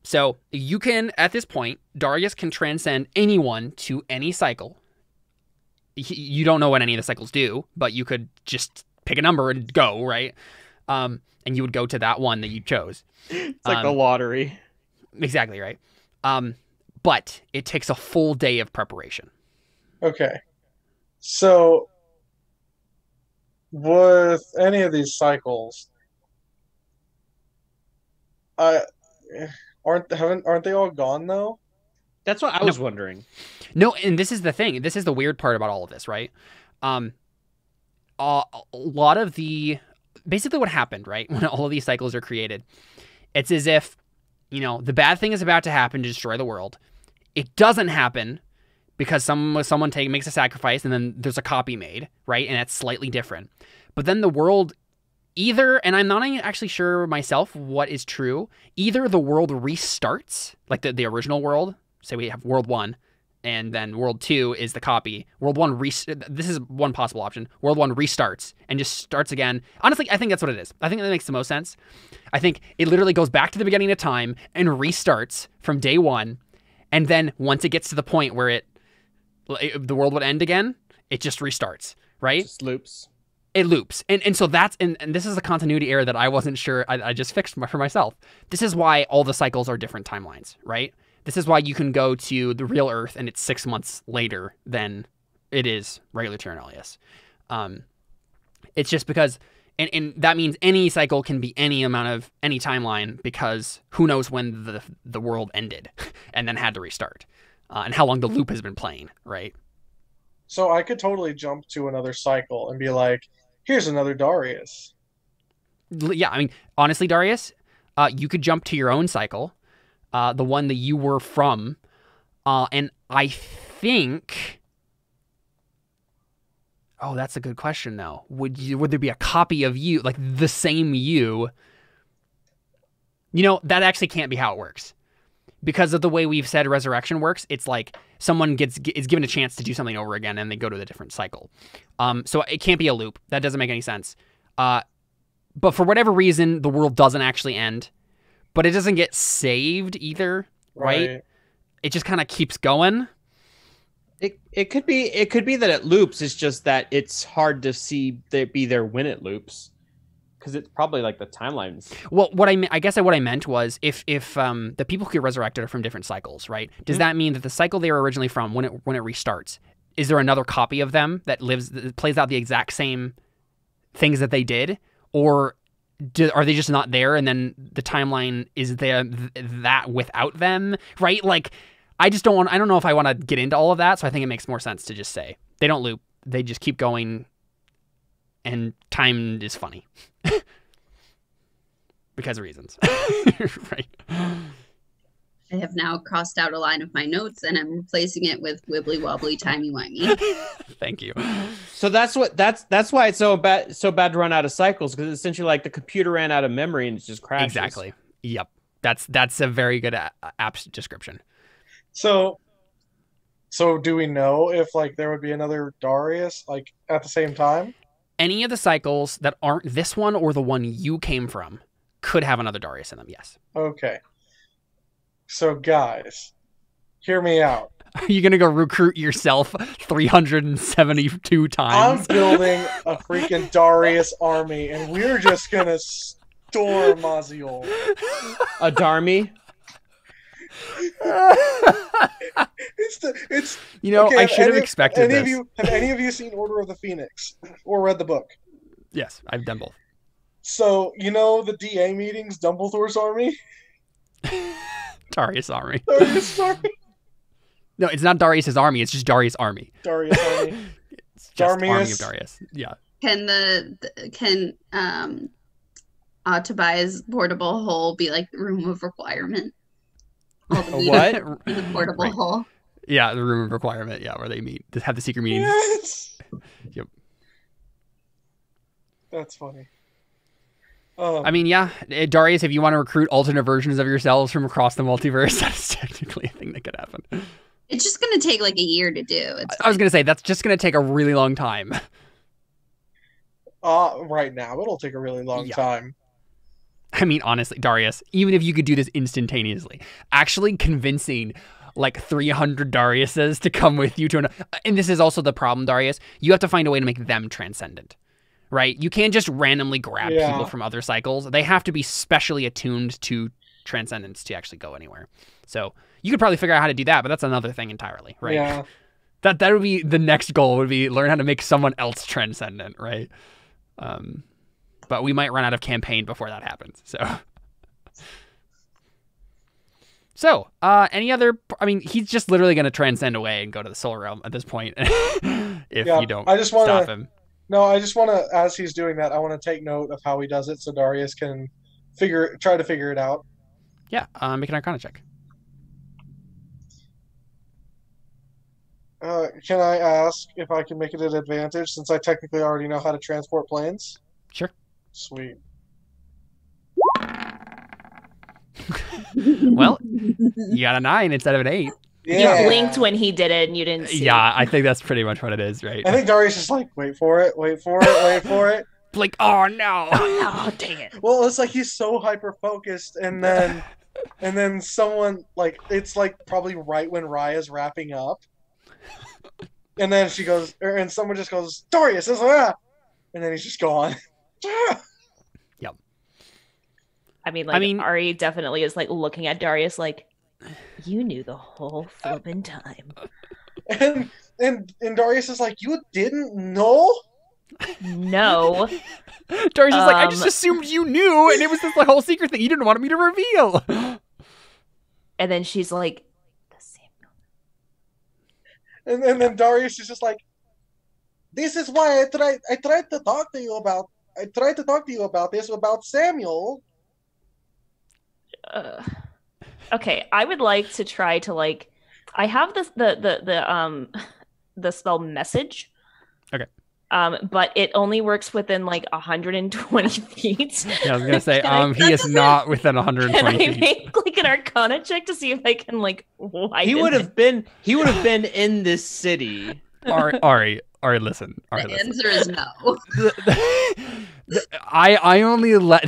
So you can, at this point, Darius can transcend anyone to any cycle. You don't know what any of the cycles do, but you could just pick a number and go, right? And you would go to that one that you chose. It's like the lottery. Exactly right. But it takes a full day of preparation. Okay. So with any of these cycles, aren't they all gone though? That's what I was wondering. No, and this is the thing. This is the weird part about all of this, right? A lot of basically what happened, right, when all of these cycles are created, it's as if, the bad thing is about to happen to destroy the world. It doesn't happen because someone makes a sacrifice and then there's a copy made, right? And that's slightly different. But then the world either, and I'm not actually sure myself what is true, either the world restarts, like the original world, say we have World 1, and then World 2 is the copy. World 1, this is one possible option. World 1 restarts and just starts again. Honestly, I think that's what it is. I think that makes the most sense. I think it literally goes back to the beginning of time and restarts from day one. And then once it gets to the point where the world would end again, it just restarts, right? Just loops. It loops. And so that's, and this is the continuity error that I wasn't sure I just fixed for myself. This is why all the cycles are different timelines, right? This is why you can go to the real Earth and it's 6 months later than it is regular Terra Nullius. It's just because, and that means any cycle can be any amount of any timeline, because who knows when the world ended and then had to restart, and how long the loop has been playing, right? So I could totally jump to another cycle and be like, here's another Darius. Yeah, I mean, honestly, Darius, you could jump to your own cycle, the one that you were from, and I think... Oh, that's a good question, though. Would there be a copy of you, like the same you? That actually can't be how it works. Because of the way we've said resurrection works, it's like someone is given a chance to do something over again and they go to a different cycle. So it can't be a loop. That doesn't make any sense. But for whatever reason, the world doesn't actually end. But it doesn't get saved either, right? It just kind of keeps going. It could be that it loops. It's just that it's hard to see be there when it loops, because it's probably like the timelines. Well, what I meant was if the people who get resurrected are from different cycles, right? Does that mean that the cycle they were originally from, when it restarts, is there another copy of them that plays out the exact same things that they did, or are they just not there, and then the timeline is there that without them, right? Like, I don't know if I want to get into all of that, so I think it makes more sense to just say they don't loop, they just keep going, and time is funny. Because of reasons. Right. I have now crossed out a line of my notes and I'm replacing it with wibbly wobbly timey wimey. Thank you. So that's why it's so bad to run out of cycles, because it's essentially like the computer ran out of memory and it just crashes. Exactly. Yep. That's a very good app description. So do we know if there would be another Darius at the same time? Any of the cycles that aren't this one or the one you came from could have another Darius in them, yes. Okay. So guys, hear me out. Are you going to go recruit yourself 372 times? I'm building a freaking Darius army, and we're just going to storm Maziol. A Darmy? It's okay, I should have expected this. Have any of you seen Order of the Phoenix or read the book? Yes, I've done both. So, the DA meetings, Dumbledore's army? Darius army. Darius army? No, it's not Darius's army, it's just Darius army. Darius army. It's just army of Darius. Yeah. Can Tobias' portable hole be like the room of requirement? What? The portable hole. Yeah, the room of requirement. Yeah, where they meet, to have the secret meetings. Yes. Yep. That's funny. I mean, yeah, Darius, if you want to recruit alternate versions of yourselves from across the multiverse, that's technically a thing that could happen. It's just going to take a year to do. I was going to say, that's just going to take a really long time. Right now, it'll take a really long time. I mean, honestly, Darius, even if you could do this instantaneously, actually convincing 300 Dariuses to come with you and this is also the problem, Darius, you have to find a way to make them transcendent, right? You can't just randomly grab Yeah. people from other cycles. They have to be specially attuned to transcendence to actually go anywhere. So you could probably figure out how to do that, but that's another thing entirely, right? Yeah. That would be the next goal, would be learn how to make someone else transcendent, right? But we might run out of campaign before that happens. So, any other? I mean, he's just literally going to transcend away and go to the soul realm at this point. If Yeah, you don't I just wanna- stop him. No, I just want to, as he's doing that, I want to take note of how he does it so Darius can try to figure it out. Yeah, make an Arcana check. Can I ask if I can make it an advantage since I technically already know how to transport planes? Sure. Sweet. Well, you got a 9 instead of an 8. Yeah. You blinked when he did it and you didn't see. Yeah, I think that's pretty much what it is, right? I think Darius is like, wait for it, wait for it, wait for it. Like, oh no! Oh, dang it. Well, it's like he's so hyper focused, and then someone like it's like probably right when Raya's wrapping up, and then she goes, and someone just goes, Darius, and then he's just gone. I mean, Ari definitely is like looking at Darius like, you knew the whole flippin' time. And Darius is like, you didn't know? No. Darius is like, I just assumed you knew, and it was this the whole secret thing you didn't want me to reveal. And then she's like, the same. And then Darius is just like, this is why I tried to talk to you about this about Samuel. Okay, I would like to try to like. I have the spell message. Okay. But it only works within like 120 feet. Yeah, I was gonna say, he is not within 120 Can I feet. make like an Arcana check to see if I can like widen He would it? have been in this city. Ari, listen. The Ari, listen. answer is no. I only let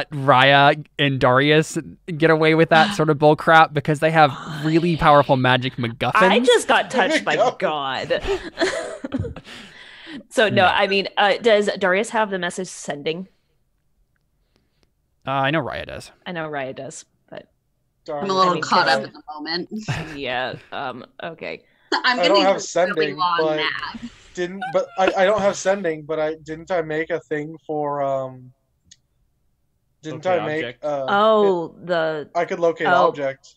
Raya and Darius get away with that sort of bull crap because they have really powerful magic MacGuffins. I just got touched by God. So no, I mean, does Darius have the message sending? I know Raya does. I know Raya does, but I'm a little caught up at the moment. yeah. Okay. I'm I gonna don't need have a really sending, long but nap. I don't have sending, but I make a thing for didn't Okay, I make object. I could locate Oh. object.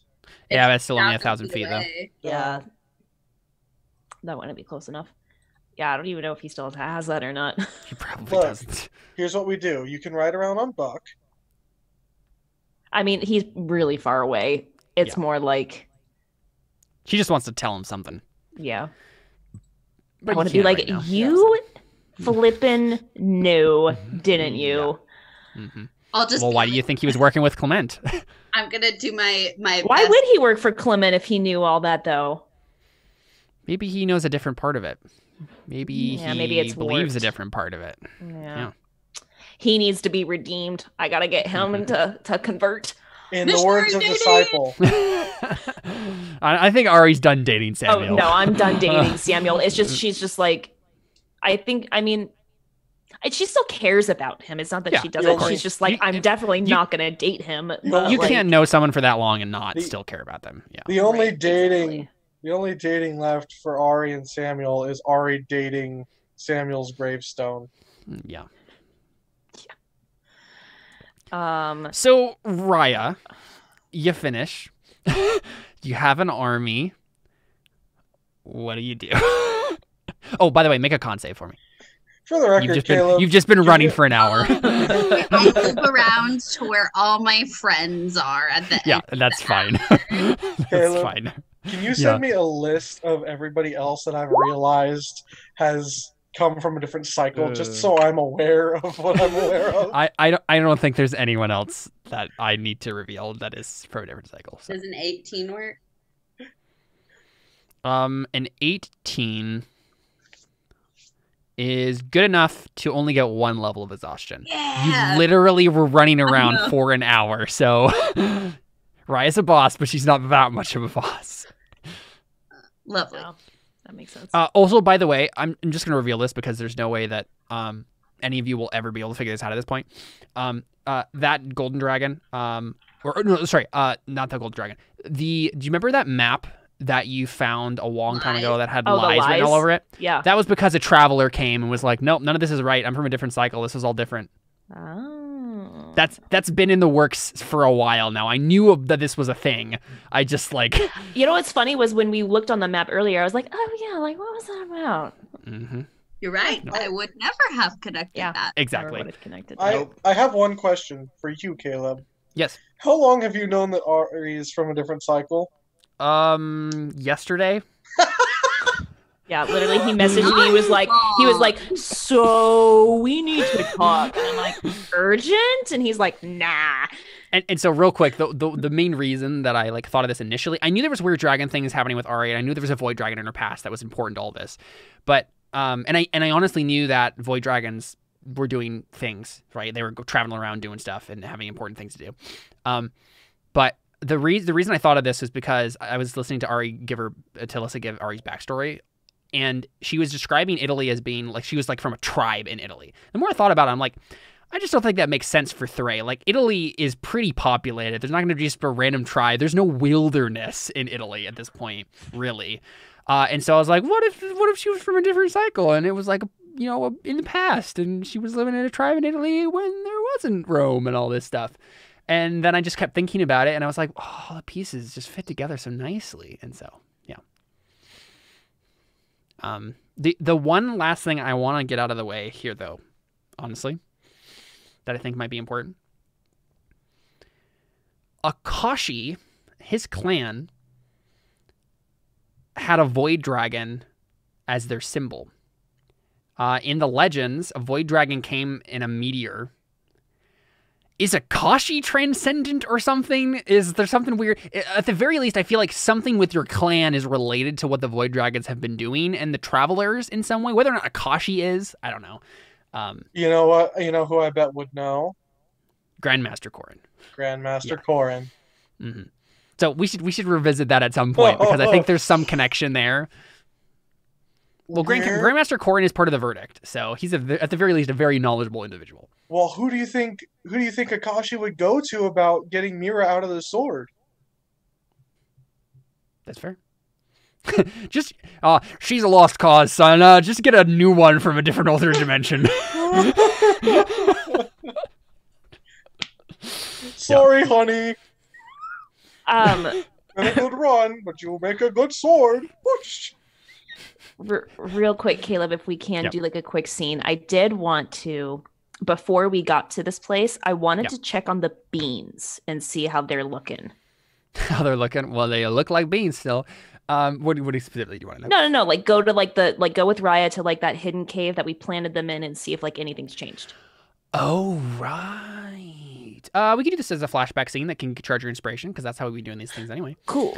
Yeah, It's that's still only 1,000 1,000 feet though. away. Yeah. That wouldn't be close enough. Yeah, I don't even know if he still has that or not. He probably Look. doesn't. Here's what we do. You can ride around on Buck. I mean, he's really far away. It's Yeah. more like, She just wants to tell him something. yeah. But I want to you be can't like, right now. you flippin' knew, didn't you? Mm-hmm. I'll just. Well, why do you think he was working with Clement? I'm gonna do my Why best. would he work for Clement if he knew all that, though? Maybe he knows a different part of it. Maybe Yeah, he maybe it's believes a warped. different part of it. Yeah. He needs to be redeemed. I gotta get him to convert. In the Missionary words of dating! Disciple. I think Ari's done dating Samuel. Oh no, I'm done dating Samuel. It's just she's just like, she still cares about him. It's not that Yeah, she of doesn't. course. She's just like, I'm definitely not gonna date him. But, You like, can't know someone for that long and not The- still care about them. Yeah. The only Right, dating exactly. the only dating left for Ari and Samuel is Ari dating Samuel's gravestone. Yeah. So Raya, you finish. You have an army. What do you do? Oh, by the way, make a con save for me. For the record, You've just been running you- for an hour. I move around to where all my friends are at the Yeah, end. that's fine. That's Caleb, fine. Can you send me a list of everybody else that I've realized has come from a different cycle, just so I'm aware of what I'm aware of? I don't think there's anyone else that I need to reveal that is from a different cycle. So. Does an 18 work? An 18 is good enough to only get 1 level of exhaustion. Yeah. You literally were running around know. for an hour, so Raya's a boss, but she's not that much of a boss. Lovely. no, that makes sense. Also, by the way, I'm just going to reveal this because there's no way that any of you will ever be able to figure this out at this point. That golden dragon, or no, sorry, not the golden dragon. Do you remember that map that you found a long time ago that had Oh, the lies written all lies? over it? Yeah. That was because a traveler came and was like, nope, none of this is right. I'm from a different cycle. This is all different. Oh. That's been in the works for a while now. I knew that this was a thing. I just like. You know what's funny was when we looked on the map earlier, I was like, oh yeah, like what was that about? Mm-hmm. You're right. No. I would never have connected Yeah. that. Exactly. Never would have connected. I have one question for you, Caleb. Yes. How long have you known that Ari is from a different cycle? Yesterday. Yeah, literally, he messaged me. He was like, so we need to talk. And I'm like, urgent? And he's like, nah. And so real quick, the main reason that I like thought of this initially, I knew there was weird dragon things happening with Ari, and I knew there was a void dragon in her past that was important to all this. But and I honestly knew that void dragons were doing things, right? They were traveling around doing stuff and having important things to do. But the reason I thought of this is because I was listening to Ari give Ari's backstory. And she was describing Italy as being like she was like from a tribe in Italy. The more I thought about it, I'm like, I just don't think that makes sense for Thray. Like Italy is pretty populated. There's not going to be just a random tribe. There's no wilderness in Italy at this point, really. And so I was like, what if she was from a different cycle and it was like in the past and she was living in a tribe in Italy when there wasn't Rome and all this stuff. And then I just kept thinking about it and I was like, oh, the pieces just fit together so nicely. And so, yeah. The one last thing I want to get out of the way here, though, honestly, that I think might be important. Akashi, his clan, had a void dragon as their symbol. In the legends, a void dragon came in a meteor. Is Akashi transcendent or something? Is there something weird? At the very least, I feel like something with your clan is related to what the Void Dragons have been doing and the Travelers in some way. Whether or not Akashi is, I don't know. You know what? You know who I bet would know? Grandmaster Corrin. Grandmaster Corrin. Mm-hmm. So we should revisit that at some point because I think there's some connection there. Well, Grandmaster Corrin is part of the verdict, so he's at the very least a very knowledgeable individual. Well, who do you think Akashi would go to about getting Mira out of the sword? That's fair. Just she's a lost cause, son. Just get a new one from a different alternate dimension. Sorry, honey. Um, a good run, but you'll make a good sword. Whoosh. Real quick, Caleb, if we can do like a quick scene. I did want to, before we got to this place, I wanted to check on the beans and see how they're looking. How they're looking? Well, they look like beans still. What specifically do you want to know? No. Like go to go with Raya to like that hidden cave that we planted them in and see if like anything's changed. Oh right. We can do this as a flashback scene that can charge your inspiration because that's how we're doing these things anyway. Cool.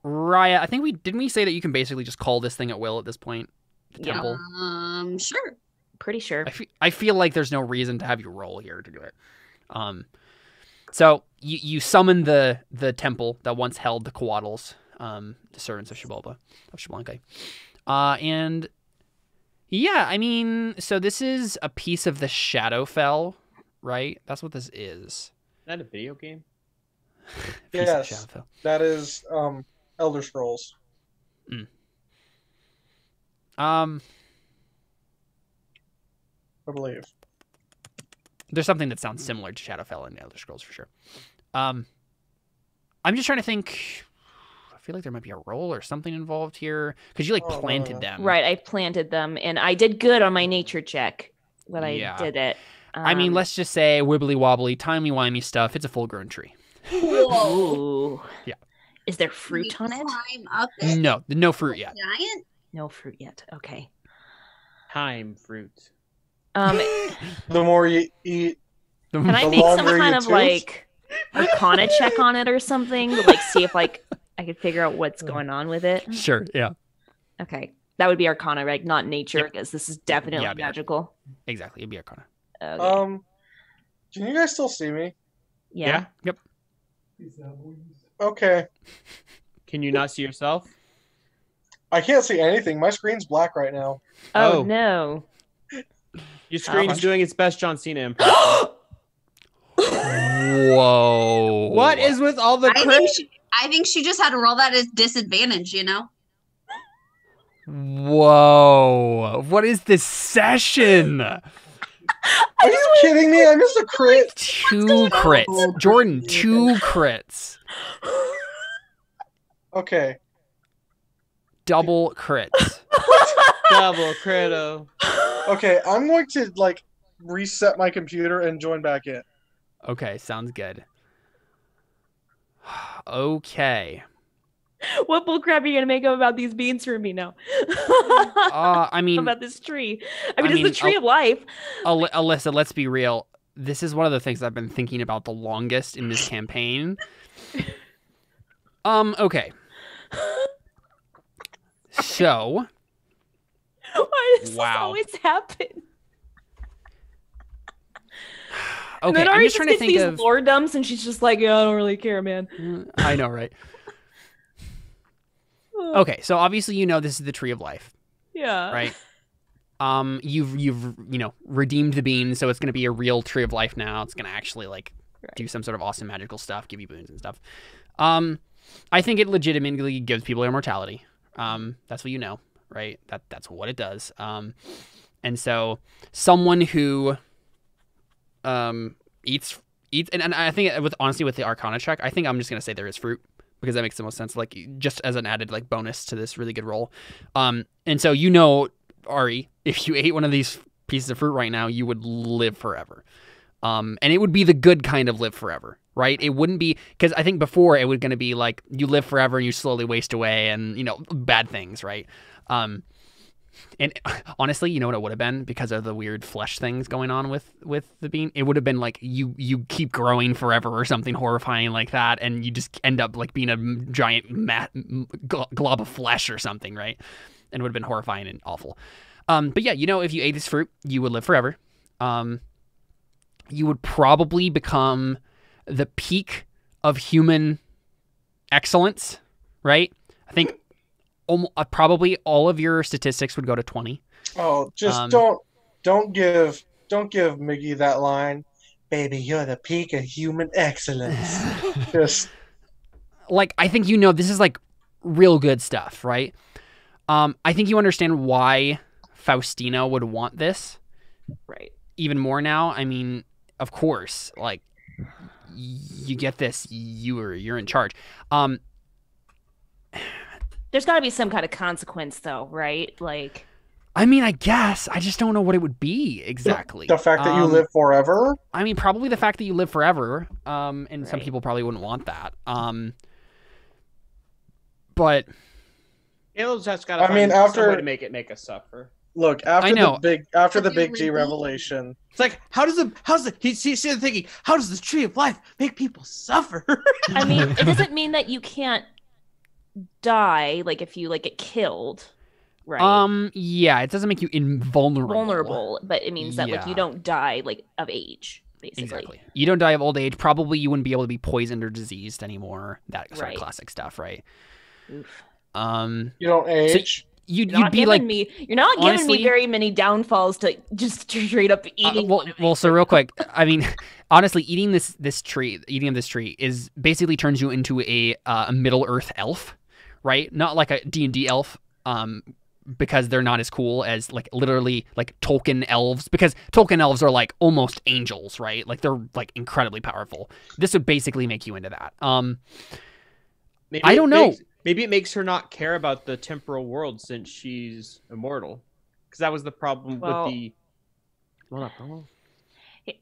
Raya, I think didn't we say that you can basically just call this thing at will at this point? The temple. Sure. Pretty sure. I feel like there's no reason to have you roll here to do it. So you summon the temple that once held the Coatls, the servants of Xbalanque. And yeah, I mean, so this is a piece of the Shadowfell, right? That's what this is. Is that a video game? Yes, that is Elder Scrolls. I believe. There's something that sounds similar to Shadowfell and Elder Scrolls for sure. I'm just trying to think. I feel like there might be a roll or something involved here because you planted them. Right, I planted them, and I did good on my nature check when I did it. I mean, let's just say wibbly wobbly, timey-wimey stuff. It's a full-grown tree. Whoa. Yeah. Is there fruit on it? Climb up it? No fruit yet. Giant? No fruit yet. Okay. Time fruit. The more you eat, can I make some kind of like Arcana check on it or something to like see if like I could figure out what's going on with it? Sure. Yeah. Okay, that would be Arcana, right? Not nature, because this is definitely magical. Exactly, it'd be Arcana. Okay. Can you guys still see me? Yeah. Yep. Okay. Can you not see yourself? I can't see anything. My screen's black right now. Oh no. Your screen's much? doing its best John Cena impression. Whoa. What is with all the I think she just had to roll that as disadvantage, you know? Whoa. What is this session? Are you kidding me? I missed a crit. 2 crits. Jordan, 2 crits. Okay. Double crits. double credo? Okay, I'm going to like reset my computer and join back in. Okay, sounds good. Okay. What bullcrap are you gonna make up about these beans for me now? I mean, about this tree. I mean, it's the tree of life. Alyssa, let's be real. This is one of the things I've been thinking about the longest in this campaign. Okay. So. Why does this always happen? Okay, and then I'm Ari just trying to think these of lore dumps, and she's just like, "Yeah, I don't really care, man." I know, right? Okay, so obviously you know this is the tree of life, Yeah. right? You've redeemed the bean, so it's going to be a real tree of life now. It's going to actually do some sort of awesome magical stuff, give you boons and stuff. I think it legitimately gives people immortality. That's what you know, right? That's what it does. And so someone who eats and I think with the Arcana check, I think I'm just going to say there is fruit because that makes the most sense, like just as an added bonus to this really good roll. And so Ari, if you ate one of these pieces of fruit right now, you would live forever. And it would be the good kind of live forever, right? It wouldn't be, because I think before it was going to be like you live forever and you slowly waste away and, bad things, right? And honestly, you know what it would have been because of the weird flesh things going on with the bean? It would have been like you keep growing forever or something horrifying like that, and you just end up like being a giant glob of flesh or something, right? And it would have been horrifying and awful. But yeah, if you ate this fruit, you would live forever. You would probably become the peak of human excellence, right? I think probably all of your statistics would go to 20. Oh, just don't give Miggy that line. Baby, you're the peak of human excellence. Just I think this is real good stuff, right? I think you understand why Faustina would want this, right? Even more now. I mean, of course, you get this, you're in charge. There's got to be some kind of consequence, though, right? I mean, I guess. I just don't know what it would be exactly. The fact that you live forever? I mean, probably the fact that you live forever. And right. Some people probably wouldn't want that. But Halo's just got to find some way to make us suffer. Look, after the big G revelation. It's like, he's thinking, how does the tree of life make people suffer? I mean, it doesn't mean that you can't die if you get killed, right? Yeah, it doesn't make you invulnerable, but it means that you don't die of age, basically. Exactly. You don't die of old age. Probably you wouldn't be able to be poisoned or diseased anymore. That sort of classic stuff, right? Oof. You don't age. So you're not giving me very many downfalls to just straight up eating. So real quick, I mean, honestly, eating this tree is basically turns you into a Middle Earth elf, right? Not like a D&D elf, because they're not as cool as literally Tolkien elves, because Tolkien elves are almost angels, right? They're incredibly powerful. This would basically make you into that. I don't know. Maybe it makes her not care about the temporal world since she's immortal, because that was the problem with the.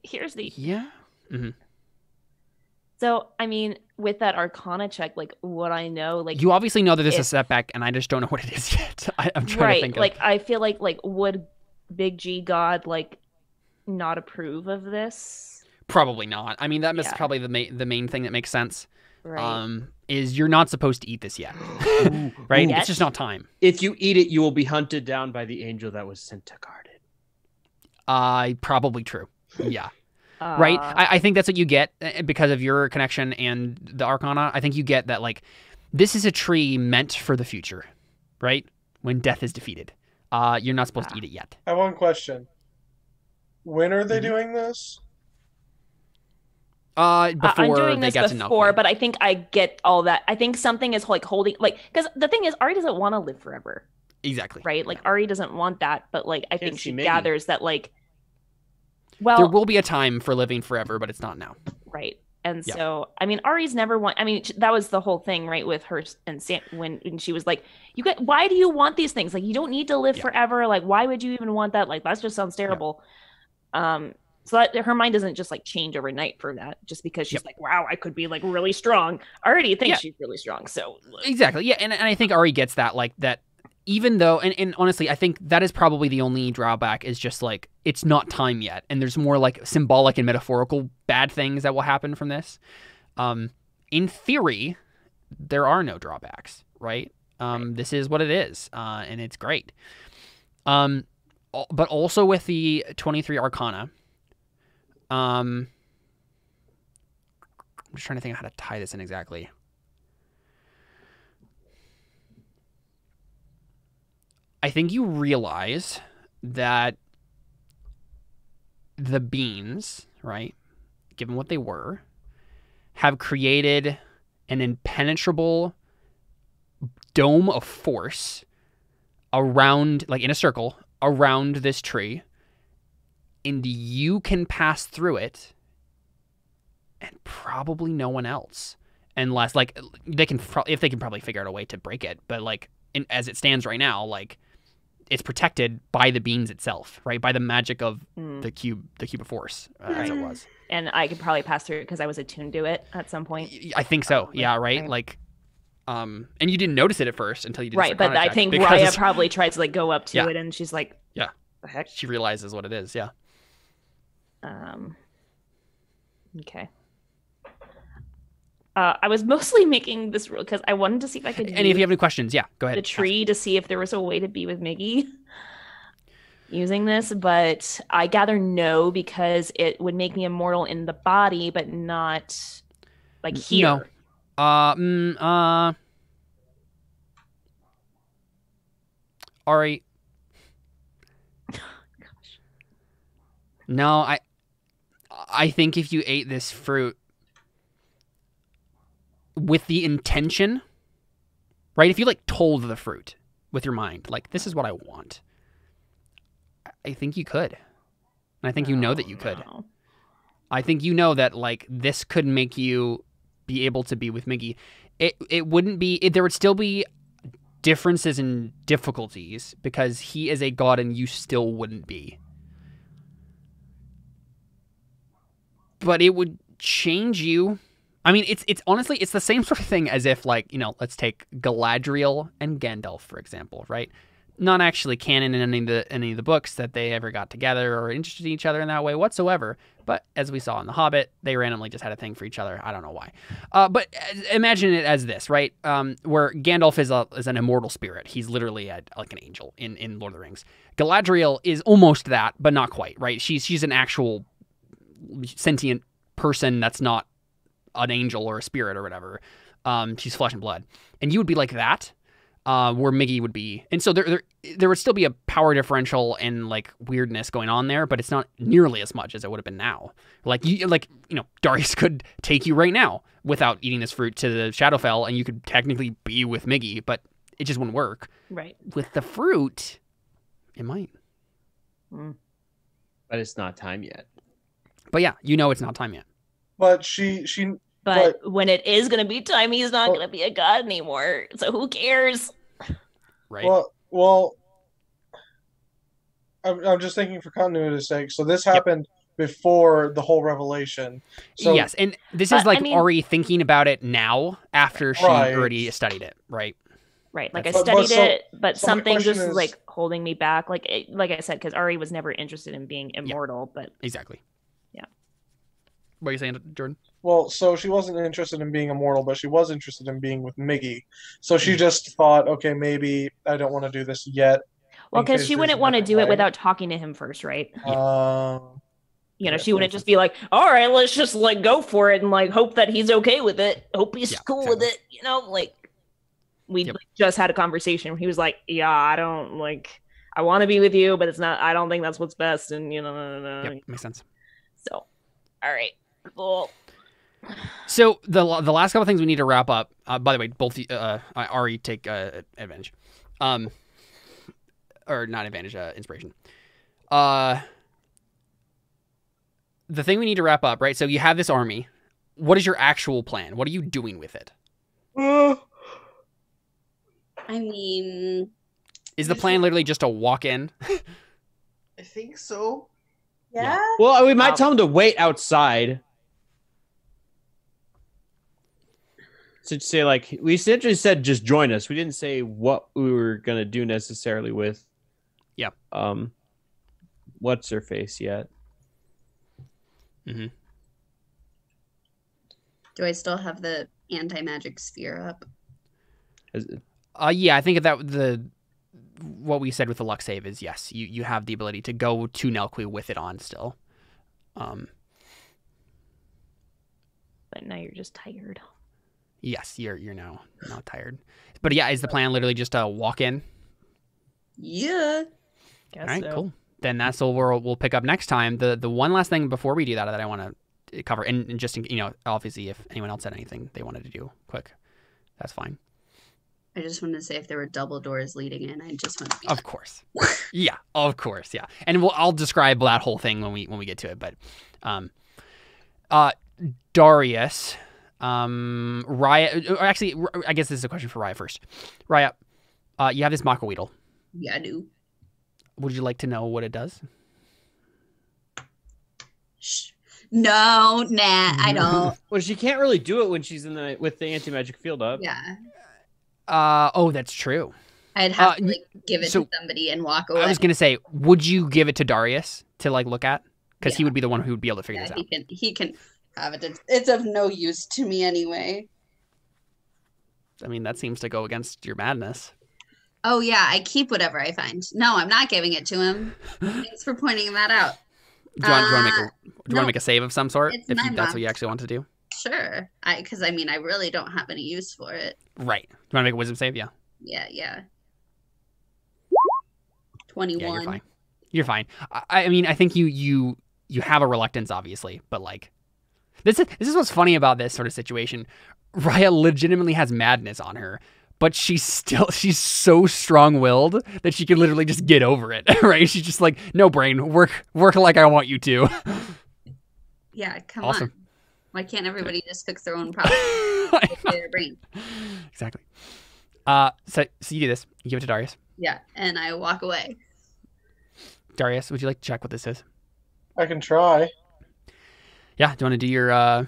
Here's the Mm-hmm. So I mean, with that Arcana check, what I know, you obviously know that this is a setback, and I just don't know what it is yet. I'm trying to think. Of... I feel like would Big G God not approve of this? Probably not. I mean, that's probably the main thing that makes sense. Right. Is you're not supposed to eat this yet, right? It's just not time. If you eat it, you will be hunted down by the angel that was sent to guard it. Probably true. Yeah. Right? I think that's what you get because of your connection and the Arcana. I think you get that, this is a tree meant for the future, right? When death is defeated. You're not supposed to eat it yet. I have one question. When are they Mhm. doing this? I'm Before doing they this get to before, NELQUI'S. but I think I get all that. I think something is like holding, like, because the thing is, Ari doesn't want to live forever, Exactly. right? Like Yeah. Ari doesn't want that, but like I Can't think see she Miggy. gathers that like, There well, will be a time for living forever, but it's not now. right. And Yeah. so, I mean, Ari's never want. I mean, that was the whole thing, right? With her and Sam when she was like, "You get, why do you want these things? Like, you don't need to live Yeah. forever. Like, why would you even want that? Like, that just sounds terrible." So that her mind doesn't just like change overnight for that, just because she's Yep. like, "Wow, I could be like really strong." I already think Yeah. she's really strong. So Exactly. Yeah, and I think Ari gets that, like, that even though, and honestly, I think that is probably the only drawback, is just like it's not time yet, and there's more like symbolic and metaphorical bad things that will happen from this. In theory, there are no drawbacks, right? This is what it is, and it's great. But also with the 23 Arcana, I'm just trying to think of how to tie this in exactly. I think you realize that the beans, right, given what they were, have created an impenetrable dome of force around, like in a circle, around this tree, and you can pass through it, and probably no one else, unless, like, they can, if they can probably figure out a way to break it, but like, as it stands right now, like, it's protected by the beans itself, right? By the magic of the cube of force, as it was. and I could probably pass through it because I was attuned to it at some point. I think so. Yeah, right. Right. Like, and you didn't notice it at first until you did. Right, but I think Raya probably tries to like go up to Yeah. it, and she's like, Yeah. the heck." she realizes what it is. Yeah. Okay. I was mostly making this rule because I wanted to see if I could And if use you have any questions, yeah, go ahead. the tree to see if there was a way to be with Miggy using this, but I gather no, because it would make me immortal in the body, but not like here. No. Ari. No, I think if you ate this fruit with the intention, right? If you like told the fruit with your mind, like, this is what I want, I think you could. And I think you know that you could. No. I think you know that, like, this could make you be able to be with Miggy. It wouldn't be, there would still be differences in difficulties because he is a god and you still wouldn't be. But it would change you. I mean, it's honestly, it's the same sort of thing as if, like, you know, let's take Galadriel and Gandalf, for example, right? Not actually canon in any of the books that they ever got together or interested in each other in that way whatsoever. But as we saw in The Hobbit, they randomly just had a thing for each other. I don't know why. But imagine it as this, right? Where Gandalf is an immortal spirit. He's literally like an angel in Lord of the Rings. Galadriel is almost that, but not quite, right? She's an actual sentient person that's not an angel or a spirit or whatever. She's flesh and blood. And you would be like that. Where Miggy would be, and so there would still be a power differential and like weirdness going on there, but it's not nearly as much as it would have been now. Like you know, Darius could take you right now without eating this fruit to the Shadowfell, and you could technically be with Miggy, but it just wouldn't work. Right. With the fruit, it might. But it's not time yet. But yeah, you know, it's not time yet. But she But when it is going to be time, he's not going to be a god anymore. So who cares? Right. Well, I'm just thinking for continuity's sake. So this happened before the whole revelation. So, yes, and this is like, I mean, Ari thinking about it now after she Right. already studied it, right? Right. Like I But- studied so- it, but so my something question just is- like holding me back. Like I said, because Ari was never interested in being immortal, but Exactly. Yeah. What are you saying, Jordan? Well, so she wasn't interested in being immortal, but she was interested in being with Miggy. So she just thought, okay, maybe I don't want to do this yet. well, in because case she there's wouldn't a want to different do it way. without talking to him first, right? Uh, You know, Yeah, she wouldn't makes just be like, all right, let's just like go for it and like hope that he's okay with it. Hope he's Yeah, cool with exactly. it. You know, like we Yep. just had a conversation where he was like, yeah, I don't like, I want to be with you, but it's not. I don't think that's what's best, and no. Yep, makes sense. So, all right, cool. So the last couple things we need to wrap up. By the way, both Ari take advantage, or not advantage, inspiration. The thing we need to wrap up, right? So you have this army. What is your actual plan? What are you doing with it? I mean, Is the plan literally just to walk in? I think so. yeah. Well, we might tell him to wait outside. So say like we essentially said, just join us. We didn't say what we were gonna do necessarily with. Yep. What's her face yet? Mm-hmm. Do I still have the anti-magic sphere up? Yeah, I think that what we said with the luck save is yes, you have the ability to go to NELQUI with it on still. But now you're just tired. Yes, you're now not tired. But yeah, is the plan literally just to walk in? Yeah. Guess All right, so. cool. Then that's what we'll pick up next time. The one last thing before we do that I want to cover, and just obviously if anyone else had anything they wanted to do quick, that's fine. I just wanted to say if there were double doors leading in, I just want to be Of course. Yeah, of course, yeah. And I'll describe that whole thing when we get to it. But Darius, Raya. Actually, I guess this is a question for Raya first. Raya, you have this Mako Weedle. Yeah, I do. Would you like to know what it does? Shh. No, nah, I don't. Well, she can't really do it when she's with the anti-magic field up. Yeah. Oh, that's true. I'd have to give it so to somebody and walk away. I was gonna say, would you give it to Darius to look at? Because he Yeah. would be the one who would be able to figure this out. He can have it. It's of no use to me anyway. I mean, that seems to go against your madness. Oh yeah, I keep whatever I find. No, I'm not giving it to him. Thanks for pointing that out. Do you want to make a save of some sort It's if my that's what you month. actually want to do? Sure. Because I mean, I really don't have any use for it. Right. Do you want to make a wisdom save? Yeah. Yeah. Yeah, 21. you're fine. You're fine. I mean, I think you have a reluctance, obviously, but this is what's funny about this sort of situation. Raya legitimately has madness on her, but she's so strong-willed that she can literally just get over it, right? She's just like, no, brain, work like I want you to. Yeah, come Awesome. on. Why can't everybody just fix their own problems with their brain? Exactly. So you do this. You give it to Darius. Yeah, and I walk away. Darius, would you like to check what this is? I can try. Yeah. Do you want to do your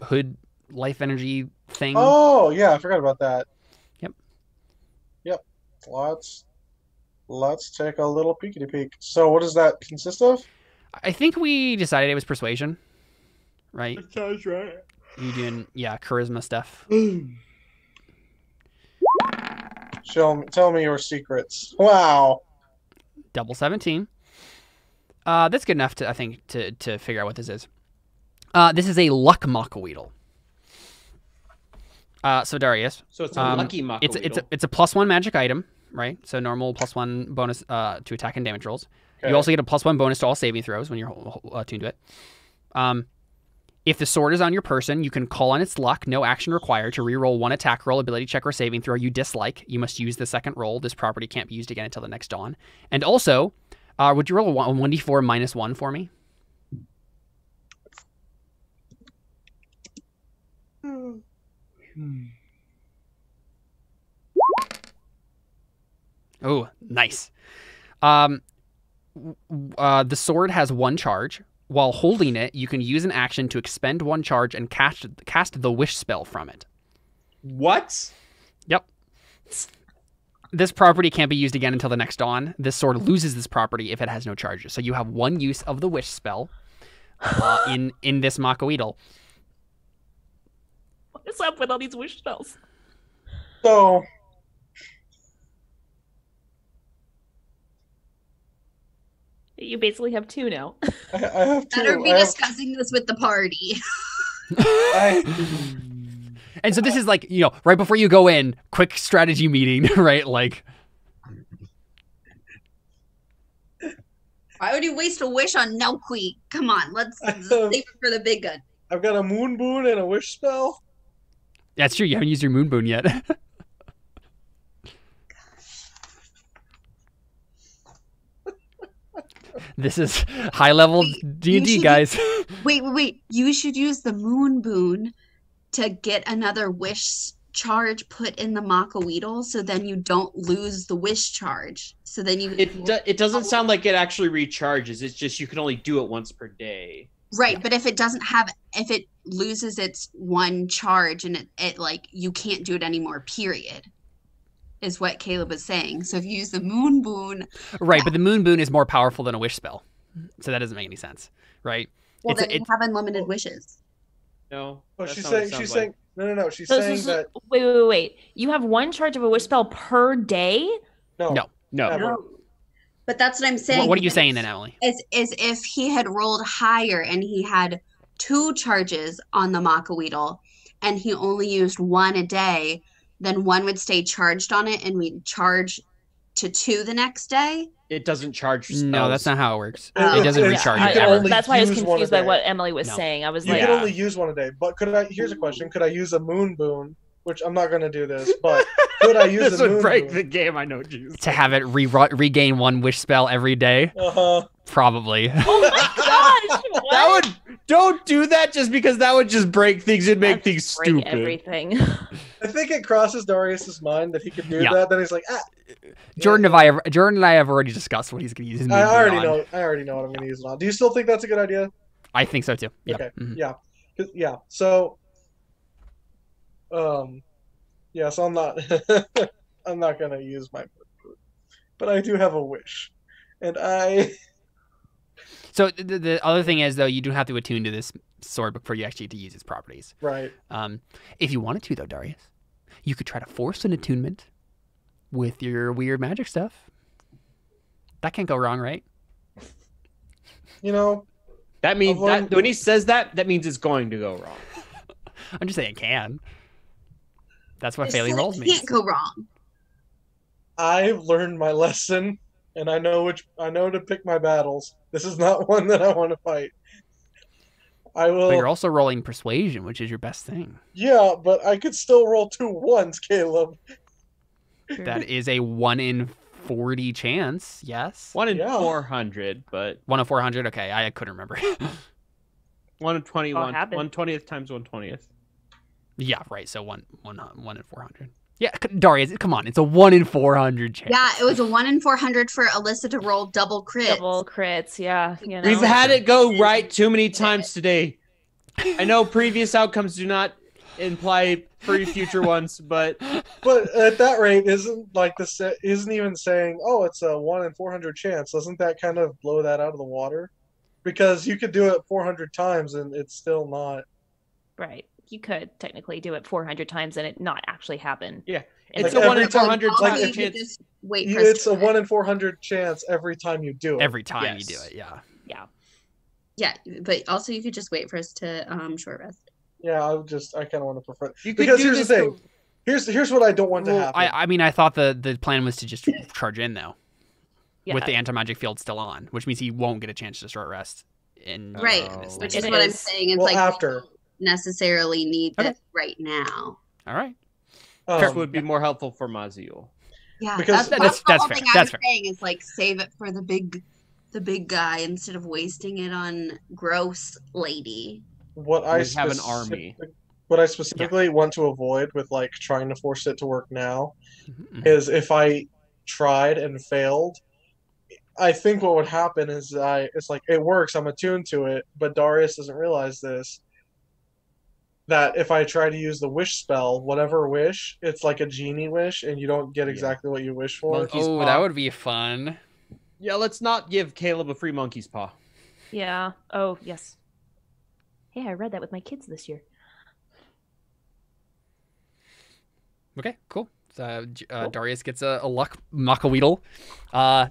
hood life energy thing? Oh yeah, I forgot about that. Yep. Let's take a little peekity peek. So what does that consist of? I think we decided it was persuasion, right? Sounds right. You doing charisma stuff? Tell me your secrets. Wow. Double 17. That's good enough to figure out what this is. This is a luck Mako-Weedle. So Darius. So it's a lucky Mako It's a +1 magic item, right? So normal +1 bonus to attack and damage rolls. Okay. You also get a +1 bonus to all saving throws when you're attuned to it. If the sword is on your person, you can call on its luck. No action required to reroll one attack roll, ability check, or saving throw you dislike. You must use the second roll. This property can't be used again until the next dawn. And also, would you roll a 1d4 -1 for me? Oh, nice. The sword has 1 charge. While holding it, you can use an action to expend 1 charge and cast the wish spell from it. What? Yep. This property can't be used again until the next dawn. This sword loses this property if it has no charges. So you have 1 use of the wish spell in this Mako-Weedle. What is up with all these wish spells? So You basically have 2 now. I have two. Better be discussing this with the party. And so this is right before you go in, quick strategy meeting, right? Why would you waste a wish on NELQUI'S? Come on, let's save it for the big gun. I've got a moon boon and a wish spell. That's true. You haven't used your moon boon yet. This is high level D&D, guys. Wait. You should use the moon boon to get another wish charge put in the Makaweedle, so then you don't lose the wish charge. So then you It doesn't sound like it actually recharges. It's just you can only do it once per day. right. But if it loses its one charge and it like you can't do it anymore, period, is what Caleb was saying. So if you use the moon boon, Right, but the moon boon is more powerful than a wish spell, so that doesn't make any sense, right? well, then you have unlimited wishes. No. Oh, that's she's not what it saying. sounds She's like. saying. No. She's So- saying so- that. Wait. You have one charge of a wish spell per day? No. No. Ever. But that's what I'm saying. What are you saying then, Emily? Is if he had rolled higher and he had 2 charges on the Makaweedle and he only used 1 a day, then 1 would stay charged on it and we'd charge to 2 the next day. It doesn't charge spells. No, that's not how it works. Oh. It doesn't It's- recharge you it can ever. only That's why I was use one a confused by day. what Emily was No. saying. I was You like, can only use 1 a day. But could I? Here's a question: could I use a moon boon? Which I'm not going to do this, but could I use This a would moon break boon? the game. I know what you To have it regain 1 wish spell every day? Probably. oh my gosh, what? That would don't do that just because that would just break things and make That'd things break stupid. everything. I think it crosses Darius's mind that he could do Yeah. that. Then he's like, Jordan and I have already discussed what he's going to use his moon I boon already on. know. I already know what I'm going to use it on. Do you still think that's a good idea? I think so too. Yep. Okay. Mhm. Yeah. Yeah. So, yeah. So I'm not. I'm not going to use my moon boon, but I do have a wish, and I. So the other thing is, though, you do have to attune to this sword before you actually get to use its properties. Right. If you wanted to, though, Darius, you could try to force an attunement with your weird magic stuff. That can't go wrong, right? You know. That means Avoid- that when he says that, that means it's going to go wrong. I'm just saying it can. That's what It failing said it rolls means. can't go wrong. I've learned my lesson, and I know to pick my battles. This is not one that I want to fight. I will. But you're also rolling persuasion, which is your best thing. Yeah, but I could still roll 2 1s, Caleb. That is a 1 in 40 chance. Yes. 1 in Yeah. 400, but 1 in 400. Okay, I couldn't remember. 1 in 21. happened. 1/20th times 1/20th. Yeah, right. So 1 in 400. Yeah, Darius, come on. It's a 1 in 400 chance. Yeah, it was a 1 in 400 for Alyssa to roll double crits. Double crits, yeah. You know. We've had it go right too many times today. I know previous outcomes do not imply future ones, but But at that rate, isn't even saying, "Oh, it's a 1 in 400 chance." Doesn't that kind of blow that out of the water? Because you could do it 400 times and it's still not. Right. You could technically do it 400 times and it not actually happen. yeah, Like it's a 1 in every- 400 Also, like you times could chance. just wait for us It's to a do it. 1 in 400 chance every time you do it. Every time you Yes. do it, yeah. Yeah. Yeah, but also you could just wait for us to short rest. Yeah, I kind of want to prefer. You could Because do here's the this thing. Here's what I don't want to Well, happen. I mean, I thought the plan was to just charge in, though, Yeah. with the anti-magic field still on, which means he won't get a chance to short rest. Right, Oh. which It is what I'm is. saying. It's Well, like after. we don't necessarily need Okay. this right now. All right. This Um, would be more helpful for Maziel. Yeah, Because- that's the That's whole fair, thing that's I'm fair. saying is like save it for the big guy instead of wasting it on gross lady. what I We have an specific- army. What I specifically want to avoid with like trying to force it to work now Mhm. is if I tried and failed. I think what would happen is it's like it works. I'm attuned to it, but Darius doesn't realize this. That if I try to use the wish spell, whatever wish, it's like a genie wish, and you don't get exactly what you wish for. Monkey's Oh, paw. that would be fun. Yeah, let's not give Caleb a free monkey's paw. Yeah. Oh, yes. Hey, I read that with my kids this year. Okay, cool. So, Cool. Darius gets a luck Makaweedle.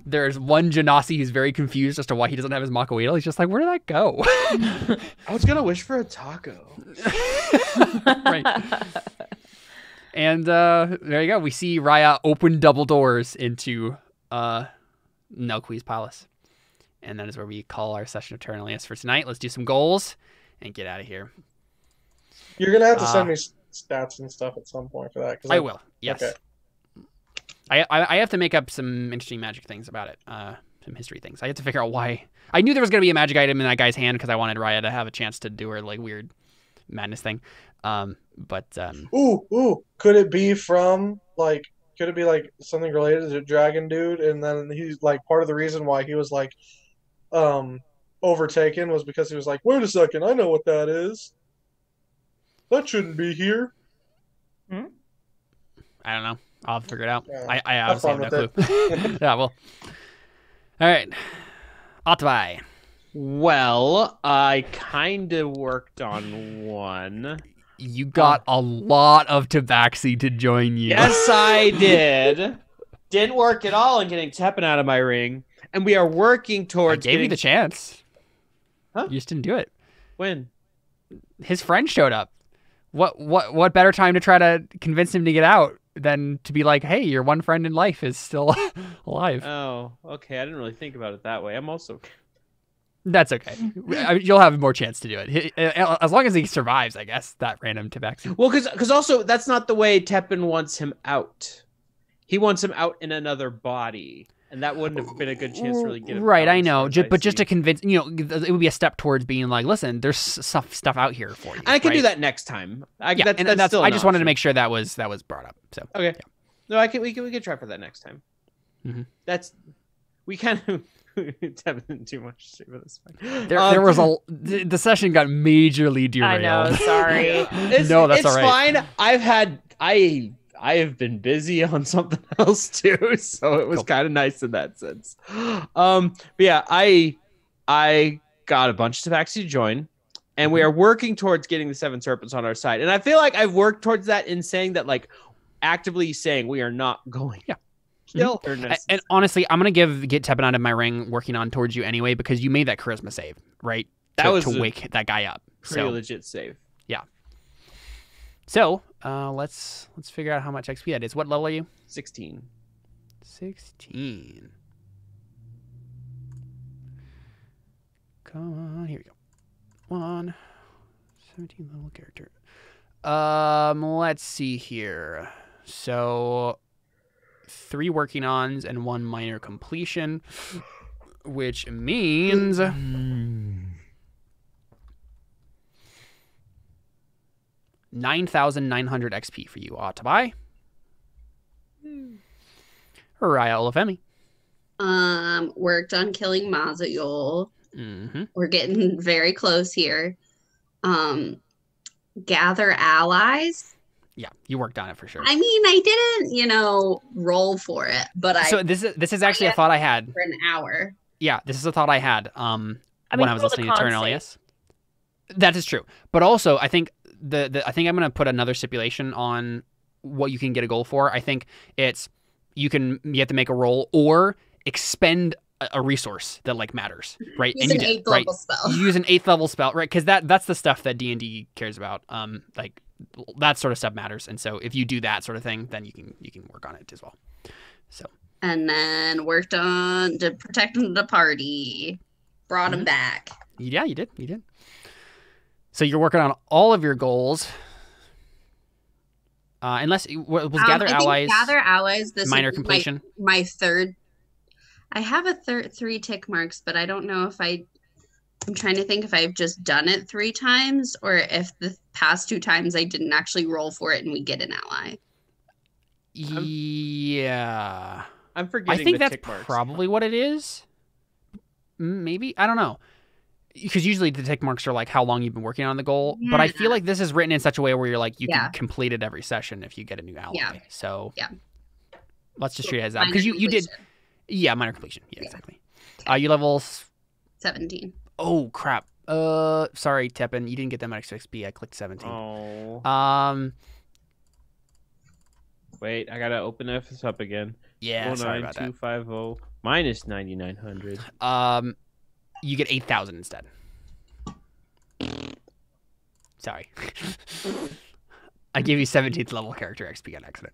There's one Genasi who's very confused as to why he doesn't have his Makaweedle. He's just like, where did that go? I was gonna wish for a taco. Right. And there you go. We see Raya open double doors into NELQUI'S palace. And that is where we call our session of Terra Nullius for tonight. Let's do some goals and get out of here. You're gonna have to send me stats and stuff at some point for that. I will. Yes. Okay. I have to make up some interesting magic things about it. Some history things. I have to figure out why. I knew there was going to be a magic item in that guy's hand because I wanted Raya to have a chance to do her like weird madness thing. Ooh, could it be from like? Could it be like something related to Dragon Dude? And then he's like part of the reason why he was like, overtaken was because he was like, wait a second, I know what that is. That shouldn't be here. I don't know. I'll figure it out. Yeah, I obviously have no clue. Yeah, well. All right. Ottabai. Well, I kind of worked on one. You got a lot of tabaxi to join you. Yes, I did. Didn't work at all in getting Teppan out of my ring. And we are working towards I gave you the chance. Huh? You just didn't do it. When? His friend showed up. What better time to try to convince him to get out than to be like, hey, your one friend in life is still alive. Oh, okay. I didn't really think about it that way. I'm also... That's okay. You'll have more chance to do it. As long as he survives, I guess, that random tabaxi. Well, because also, that's not the way Teppan wants him out. He wants him out in another body. And that wouldn't have been a good chance to really get him right, out I know. But just see. to convince, it would be a step towards being like, listen, there's stuff out here for you. And I can right? do that next time. That's still I an just wanted to option. make sure that was brought up. So Okay. yeah. No, we can try for that next time. Mm-hmm. We kind of Teppan too much shit for this one. There was the session got majorly derailed. I know, sorry. No, that's it's all right. fine. I have been busy on something else too, so it was Cool. kind of nice in that sense. But yeah, I got a bunch of tabaxi to join, and we are working towards getting the 7 serpents on our side. And I feel like I've worked towards that in saying that, like, actively saying we are not going. Yeah. Still, And honestly, I'm gonna get Teppan out of my ring working on towards you anyway because you made that charisma save, right? That was to a wake that guy up. pretty legit save. So let's figure out how much XP that is. What level are you? 16. 16. Come on, here we go. 17 level character. Let's see here. So 3 working ons and 1 minor completion, which means 9,900 XP for you, Ottabai. Raya Olafemi. Worked on killing Mazayol. Mm-hmm. We're getting very close here. Gather allies. Yeah, you worked on it for sure. I mean, I didn't, roll for it, but So this is actually a thought I had. for an hour. Yeah, this is a thought I had when I was roll the listening to con Terra save. Nullius. That is true. But also, I think I think I'm going to put another stipulation on what you can get a goal for. I think it's you have to make a roll or expend a resource that like matters, right? Use and an you did, 8th level spell. You use an 8th level spell, right? Because that's the stuff that D&D cares about. Like that sort of stuff matters, and so if you do that sort of thing, then you can work on it as well. So And then worked on protecting the party. Brought him back. yeah, you did. So you're working on all of your goals, unless was gather I think allies. Gather allies. This minor is completion. My third. I have a 3 tick marks, but I don't know if I'm trying to think if I've just done it 3 times or if the past 2 times I didn't actually roll for it and we get an ally. Yeah, I'm forgetting. I think the that's tick marks. probably what it is. Maybe, I don't know, because usually the tick marks are like how long you've been working on the goal. But I feel like this is written in such a way where you're like you can complete it every session if you get a new ally. Yeah. So Yeah. let's just treat it as that Minor because you did. completion. Yeah, minor completion. Yeah, Yeah. exactly. You level. 17. Oh crap. Sorry, Teppan, you didn't get that much XP. I clicked 17. Oh. Wait, I gotta open this up again. Yeah, sorry about that. 09250 minus 9,900. You get 8,000 instead. Sorry. I gave you 17th level character XP on accident.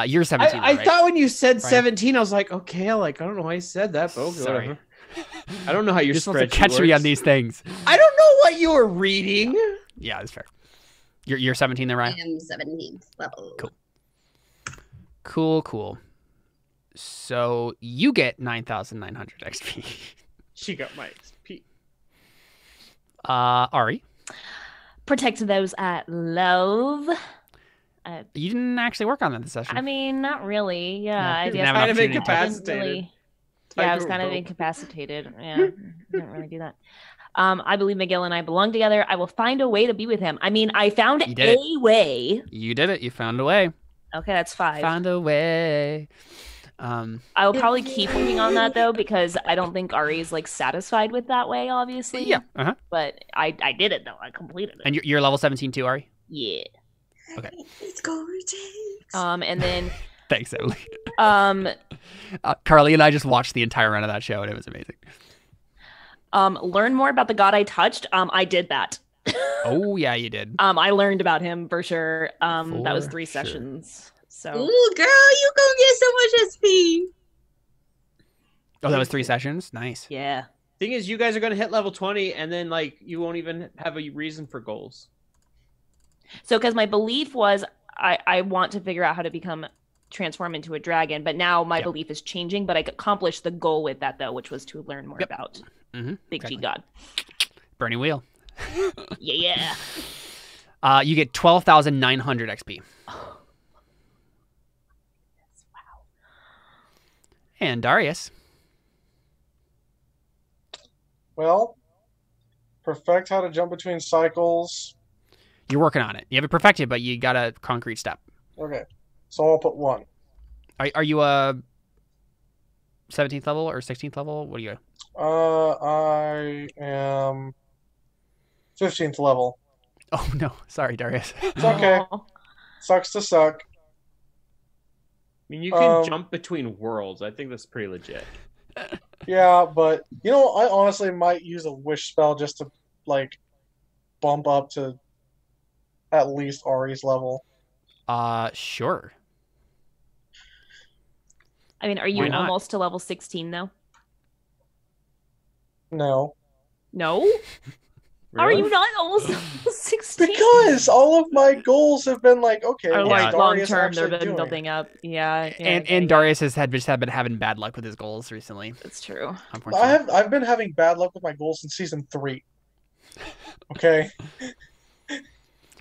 You're 17. I right? thought when you said Brian? 17, I was like, okay, I don't know why I said that, but okay, Sorry. whatever. I don't know how your You're supposed to spreadsheet catch me works. on these things. I don't know what you were reading. Yeah, that's fair. You're 17 then, I right? am 17th level. Cool. Cool. So you get 9,900 XP. She got my XP. Ari, Protect those at love. you didn't actually work on that this session. I mean, not really. Yeah, No, I didn't guess have an Kind of opportunity to. incapacitated. Yeah, I was Tiger kind of rope. incapacitated. Yeah, didn't really do that. I believe Miguel and I belong together. I will find a way to be with him. I mean, I found You did a way. You did it. You found a way. Okay, that's 5. Found a way. I will probably keep working on that though, because I don't think Ari is like satisfied with that way, obviously. Yeah. Uh-huh. But I did it though. I completed it. And you're level 17 too, Ari? Yeah. It's gorgeous. And then Thanks, Emily. Carly and I just watched the entire run of that show, and it was amazing. learn more about the god I touched. I did that. Oh, yeah, you did. I learned about him for sure. That was For 3 sure. sessions. So Ooh, girl, you gonna get so much SP. Oh, that was 3 sessions? Nice. yeah. Thing is, you guys are going to hit level 20, and then like you won't even have a reason for goals. So because my belief was I want to figure out how to transform into a dragon, but now my Yep. belief is changing, but I accomplished the goal with that though, which was to learn more Yep. about Mm-hmm. Big G God. Burning Wheel. Yeah. You get 12,900 XP. And Darius. Well, perfect how to jump between cycles. You're working on it. You have it perfected, but you got a concrete step. Okay, so I'll put 1. Are you a 17th level or 16th level? What are you? I am 15th level. Oh, no. Sorry, Darius. It's okay. Oh. Sucks to suck. I mean, you can jump between worlds. I think that's pretty legit. Yeah, but you know, I honestly might use a wish spell just to like bump up to at least Ari's level. Sure. I mean, are Why you not? almost to level 16 though? No, No? How are Really? you not almost level 16? because all of my goals have been like, okay, Or what's like long Darius term, they've actually been doing? building up. Yeah. And Darius has just been having bad luck with his goals recently, That's true. unfortunately. I've been having bad luck with my goals since season 3. Okay,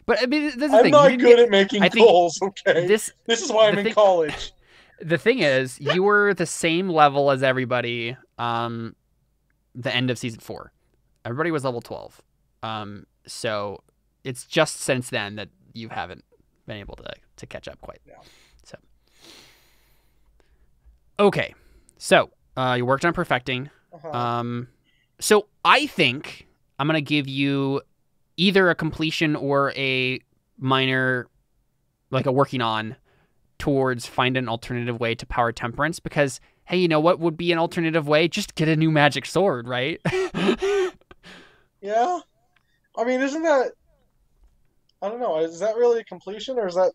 But I mean, this is the I'm thing. not You didn't good get- at making I think goals. Okay, This this is why I'm the in thing- college. the thing is, you were the same level as everybody. The end of season 4, everybody was level 12. So it's just since then that you haven't been able to catch up quite. Yeah. So okay, so you worked on perfecting. Uh-huh. So I think I'm gonna give you either a completion or a minor, like a working on, towards find an alternative way to power temperance, because hey, you know what would be an alternative way? Just get a new magic sword, right? Yeah, I mean, isn't that? I don't know. Is that really a completion, or is that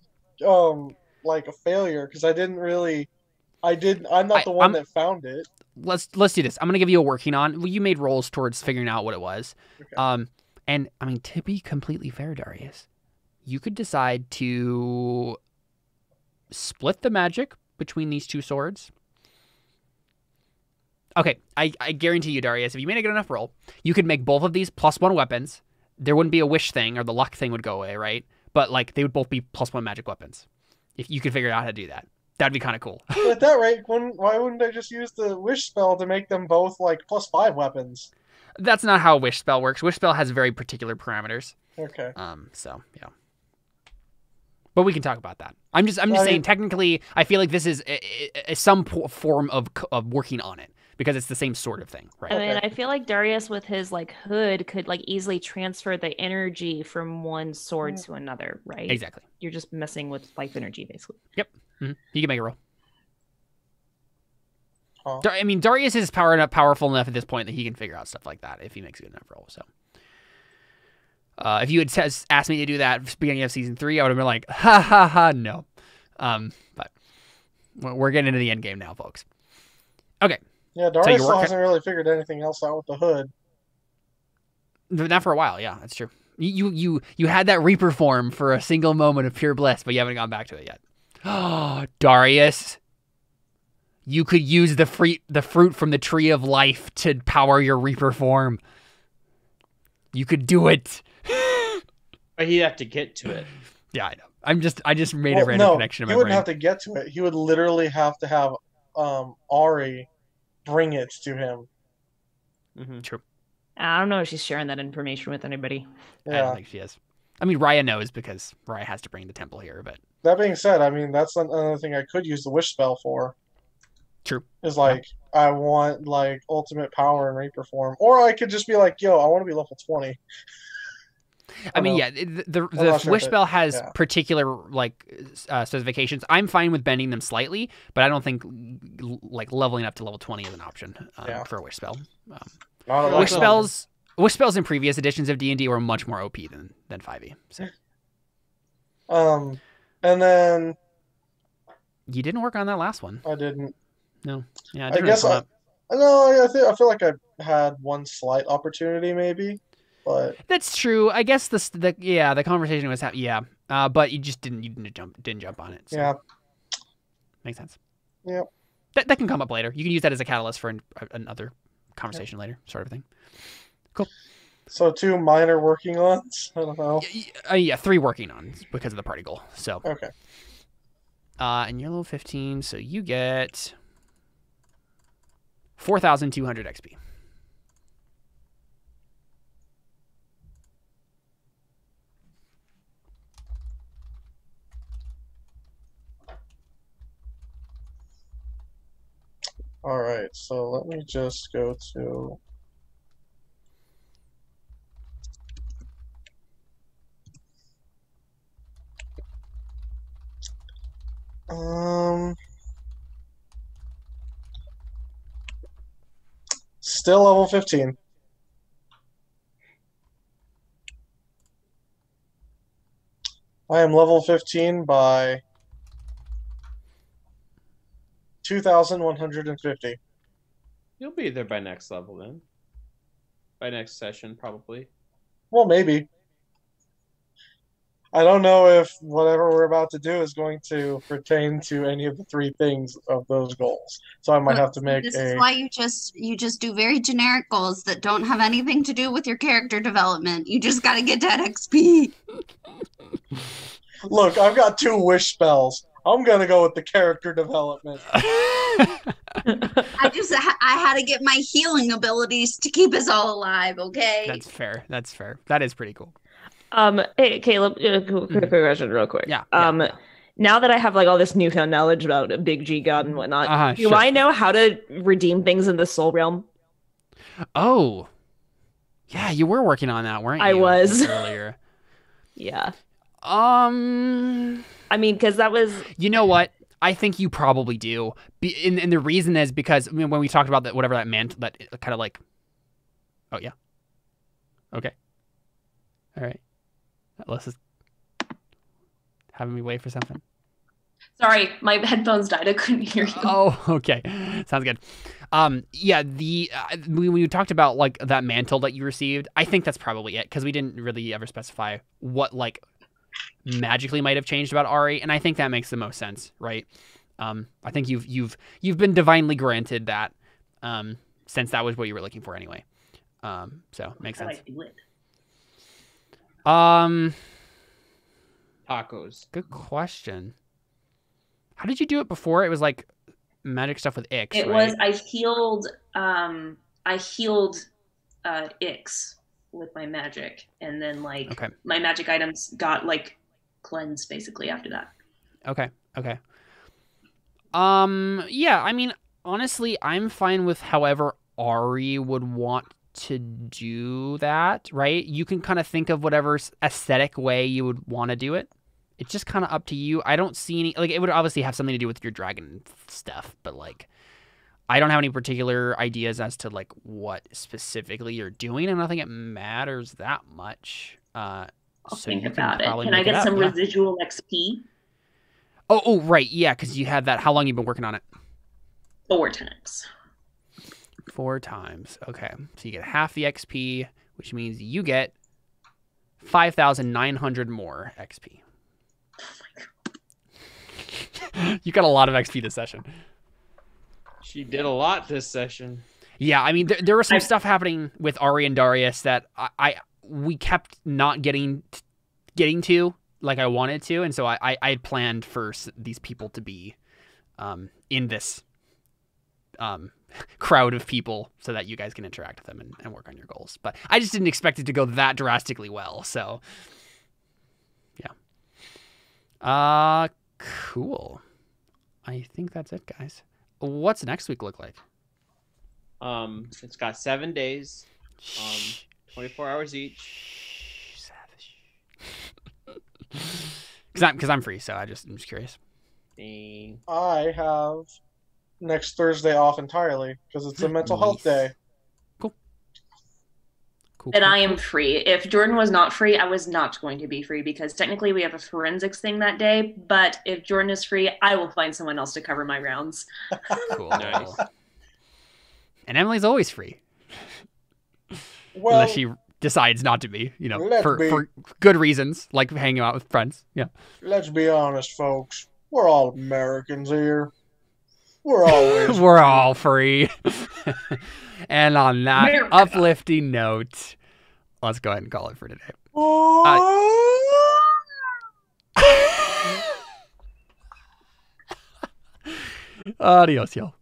like a failure? Because I didn't really. I'm not the one that found it. Let's do this. I'm gonna give you a working on. Well, you made rolls towards figuring out what it was. Okay. And I mean, to be completely fair, Darius, you could decide to split the magic between these 2 swords. Okay, I guarantee you, Darius, if you made a good enough roll, you could make both of these +1 weapons. There wouldn't be a wish thing, or the luck thing would go away, right? But like they would both be +1 magic weapons. If you could figure out how to do that, that'd be kind of cool. But at that rate, why wouldn't I just use the wish spell to make them both like +5 weapons? That's not how a wish spell works. Wish spell has very particular parameters. Okay. So yeah. But we can talk about that. I'm just saying. Technically, I feel like this is some form of working on it, because it's the same sort of thing, right? I mean, Okay. I feel like Darius with his like hood could like easily transfer the energy from one sword to another, right? Exactly. You're just messing with life energy, basically. Mm-hmm. You can make a roll. Huh. I mean, Darius is powerful enough at this point that he can figure out stuff like that if he makes a good enough roll. So, if you had asked me to do that at the beginning of season 3, I would have been like, ha ha ha, no. But we're getting into the end game now, folks. Okay. Yeah, Darius still hasn't really figured anything else out with the hood. Not for a while, yeah, that's true. You had that Reaper form for a single moment of pure bliss, but you haven't gone back to it yet. Oh, Darius, you could use the fruit from the tree of life to power your Reaper form. You could do it. But he'd have to get to it. Yeah, I know. I just made a random connection in my brain. He wouldn't have to get to it. He would literally have to have Ari bring it to him. Mm-hmm. True. I don't know if she's sharing that information with anybody. Yeah. I don't think she is. I mean, Raya knows because Raya has to bring the temple here, but... That being said, I mean, that's another thing I could use the wish spell for. True. Is like, I want, like, ultimate power and Reaper form. Or I could just be like, yo, I want to be level 20. I mean, yeah, the wish spell has particular, like, specifications. I'm fine with bending them slightly, but I don't think, like, leveling up to level 20 is an option for a wish spell. Wish spells in previous editions of D&D were much more OP than 5e. So. And then you didn't work on that last one. I didn't. No. Yeah, I guess I feel like I had one slight opportunity maybe, but that's true. I guess the conversation was but you just didn't jump on it. So. Yeah. Makes sense. Yeah. That can come up later. You can use that as a catalyst for another conversation later, sort of thing. Cool. So 2 minor working ons? I don't know. 3 working ons because of the party goal. So okay. And you're level 15, so you get 4,200 XP. All right, so let me just go to still level 15. I am level 15 by 2,150. You'll be there by next level then. By next session, probably. Well, maybe. I don't know if whatever we're about to do is going to pertain to any of the 3 things of those goals. So I might have to make This is why you just do very generic goals that don't have anything to do with your character development. You just got to get that XP. Look, I've got 2 wish spells. I'm going to go with the character development. I had to get my healing abilities to keep us all alive, okay? That's fair. That is pretty cool. Hey, Caleb, quick question real quick. Yeah. Now that I have like all this newfound knowledge about a big G god and whatnot, do I know how to redeem things in the soul realm? Oh. Yeah, you were working on that, weren't you? I was. Earlier. Yeah. I mean, because that was... You know what? I think you probably do. And the reason is because when we talked about that, whatever that meant, that kind of like... Oh, yeah. Okay. All right. Let's just... Having me wait for something. Sorry, my headphones died. I couldn't hear you. Oh, okay. Sounds good. Yeah, when we talked about like that mantle that you received, I think that's probably it because we didn't really ever specify what like magically might have changed about Ari, and I think that makes the most sense, right? I think you've been divinely granted that since that was what you were looking for anyway. So makes sense. Tacos. Good question. How did you do it before? It was like magic stuff with Ix. It right? was I healed Ix with my magic, and then like my magic items got like cleansed basically after that. Okay. Yeah, I mean, honestly, I'm fine with however Ari would want to do that, right? You can kind of think of whatever aesthetic way you would want to do it. It's just kind of up to you. I don't see any, like, it would obviously have something to do with your dragon stuff, but like, I don't have any particular ideas as to like what specifically you're doing. I don't think it matters that much. I'll think about it. Can I get some residual XP? Oh, right. Yeah, because you had that. How long you been working on it? 4 times. 4 times. Okay. So you get half the XP, which means you get 5,900 more XP. You got a lot of XP this session. She did a lot this session. Yeah, I mean, there was some stuff happening with Ari and Darius that we kept not getting to like I wanted to, and so I had planned for these people to be in this crowd of people so that you guys can interact with them and work on your goals. But I just didn't expect it to go that drastically well. So, yeah. Cool. I think that's it, guys. What's next week look like? It's got 7 days, 24 hours each. Because I'm free, so I'm just curious. I have next Thursday off entirely because it's a mental health day. Cool. And I am free. If Jordan was not free, I was not going to be free because technically we have a forensics thing that day. But if Jordan is free, I will find someone else to cover my rounds. Cool. Nice. And Emily's always free. Well, unless she decides not to be, for good reasons, like hanging out with friends. Yeah. Let's be honest, folks. We're all Americans here. We're always we're all free. And on that uplifting note, let's go ahead and call it for today. Adios, y'all.